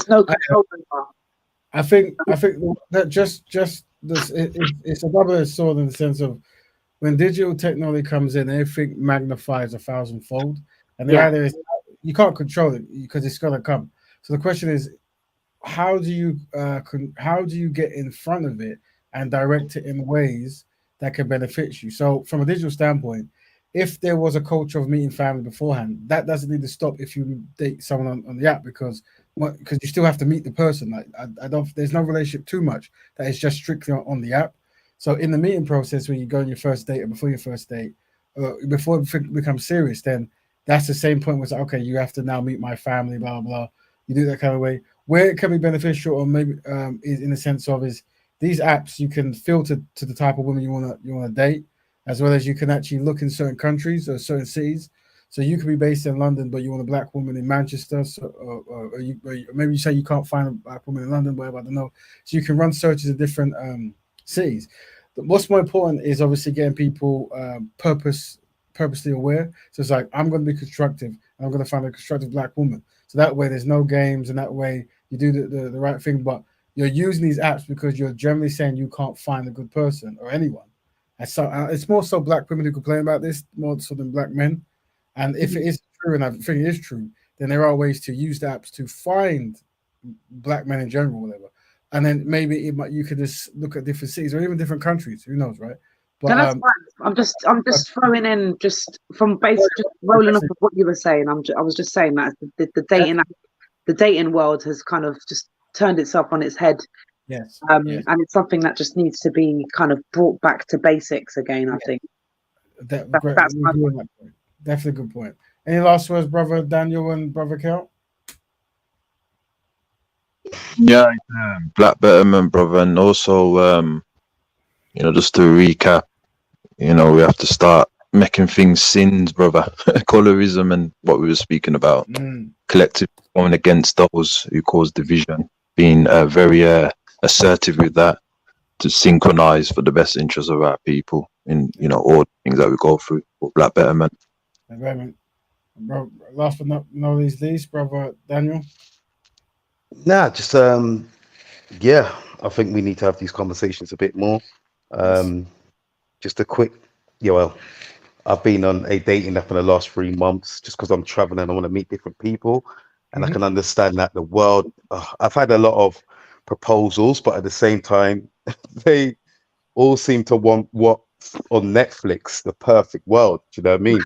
Speaker 16: no control over.
Speaker 1: I think that just this it's a double-edged sword in the sense of when digital technology comes in, everything magnifies 1,000-fold, and the idea is you can't control it because it's gonna come. So the question is, how do you get in front of it and direct it in ways that can benefit you? So from a digital standpoint, if there was a culture of meeting family beforehand, that doesn't need to stop if you date someone on the app, because you still have to meet the person. Like I don't, there's no relationship too much that is just strictly on the app. So in the meeting process, when you go on your first date or before your first date, before it becomes serious, then that's the same point where it's like, okay, you have to now meet my family, blah blah. You do that kind of way. Where it can be beneficial, or maybe is in the sense of is these apps you can filter to the type of woman you wanna date, as well as you can actually look in certain countries or certain cities. So you could be based in London, but you want a black woman in Manchester, or maybe you say you can't find a black woman in London, whatever, I don't know. So you can run searches of different cities. But what's more important is obviously getting people purposely aware. So it's like, I'm going to be constructive, and I'm going to find a constructive black woman. So that way there's no games, and that way you do the right thing. But you're using these apps because you're generally saying you can't find a good person or anyone. And so it's more so black women who complain about this more so than black men. And if it is true, and I think it is true, then there are ways to use the apps to find black men in general, whatever. And then maybe you could just look at different cities or even different countries. Who knows, right? But
Speaker 16: No, that's fine. I'm just throwing in, just from base, just rolling off of what you were saying. I was just saying that the dating world has kind of just turned itself on its head.
Speaker 1: Yes.
Speaker 16: And it's something that just needs to be kind of brought back to basics again, I think.
Speaker 1: That's my point. Definitely a good point. Any last words, brother Daniel and brother Kel?
Speaker 8: Yeah, Black Betterment, brother, and also, just to recap, we have to start making things sins, brother. Colourism and what we were speaking about, collective going against those who cause division, being very assertive with that, to synchronize for the best interest of our people in all the things that we go through for Black Betterment.
Speaker 1: Bro, last but not least, brother Daniel.
Speaker 17: Nah, just I think we need to have these conversations a bit more. Just a quick, I've been on a dating app in the last 3 months just because I'm traveling. I want to meet different people, and I can understand that the world. I've had a lot of proposals, but at the same time, they all seem to want what's on Netflix, the perfect world. Do you know what I mean?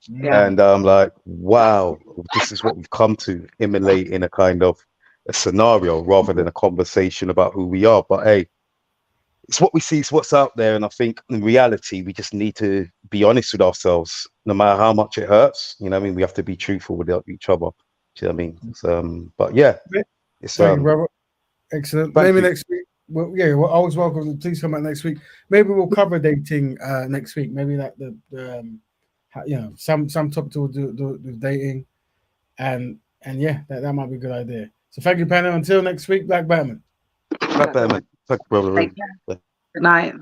Speaker 16: Yeah.
Speaker 17: And I'm like, wow, this is what we've come to emulate in a kind of a scenario rather than a conversation about who we are. But hey, it's what we see, it's what's out there. And I think in reality, we just need to be honest with ourselves, no matter how much it hurts. You know what I mean? We have to be truthful with each other. Do you know what I mean? But yeah, it's
Speaker 1: Thank you, brother. Excellent.
Speaker 17: Maybe
Speaker 1: next week well, yeah, we're always welcome. Please come back next week. Maybe we'll cover dating next week. Maybe like some topic to do with dating, and yeah, that might be a good idea. So thank you, panel. Until next week, Black Batman.
Speaker 17: Black Batman. Fuck brother.
Speaker 16: Take care. Good night.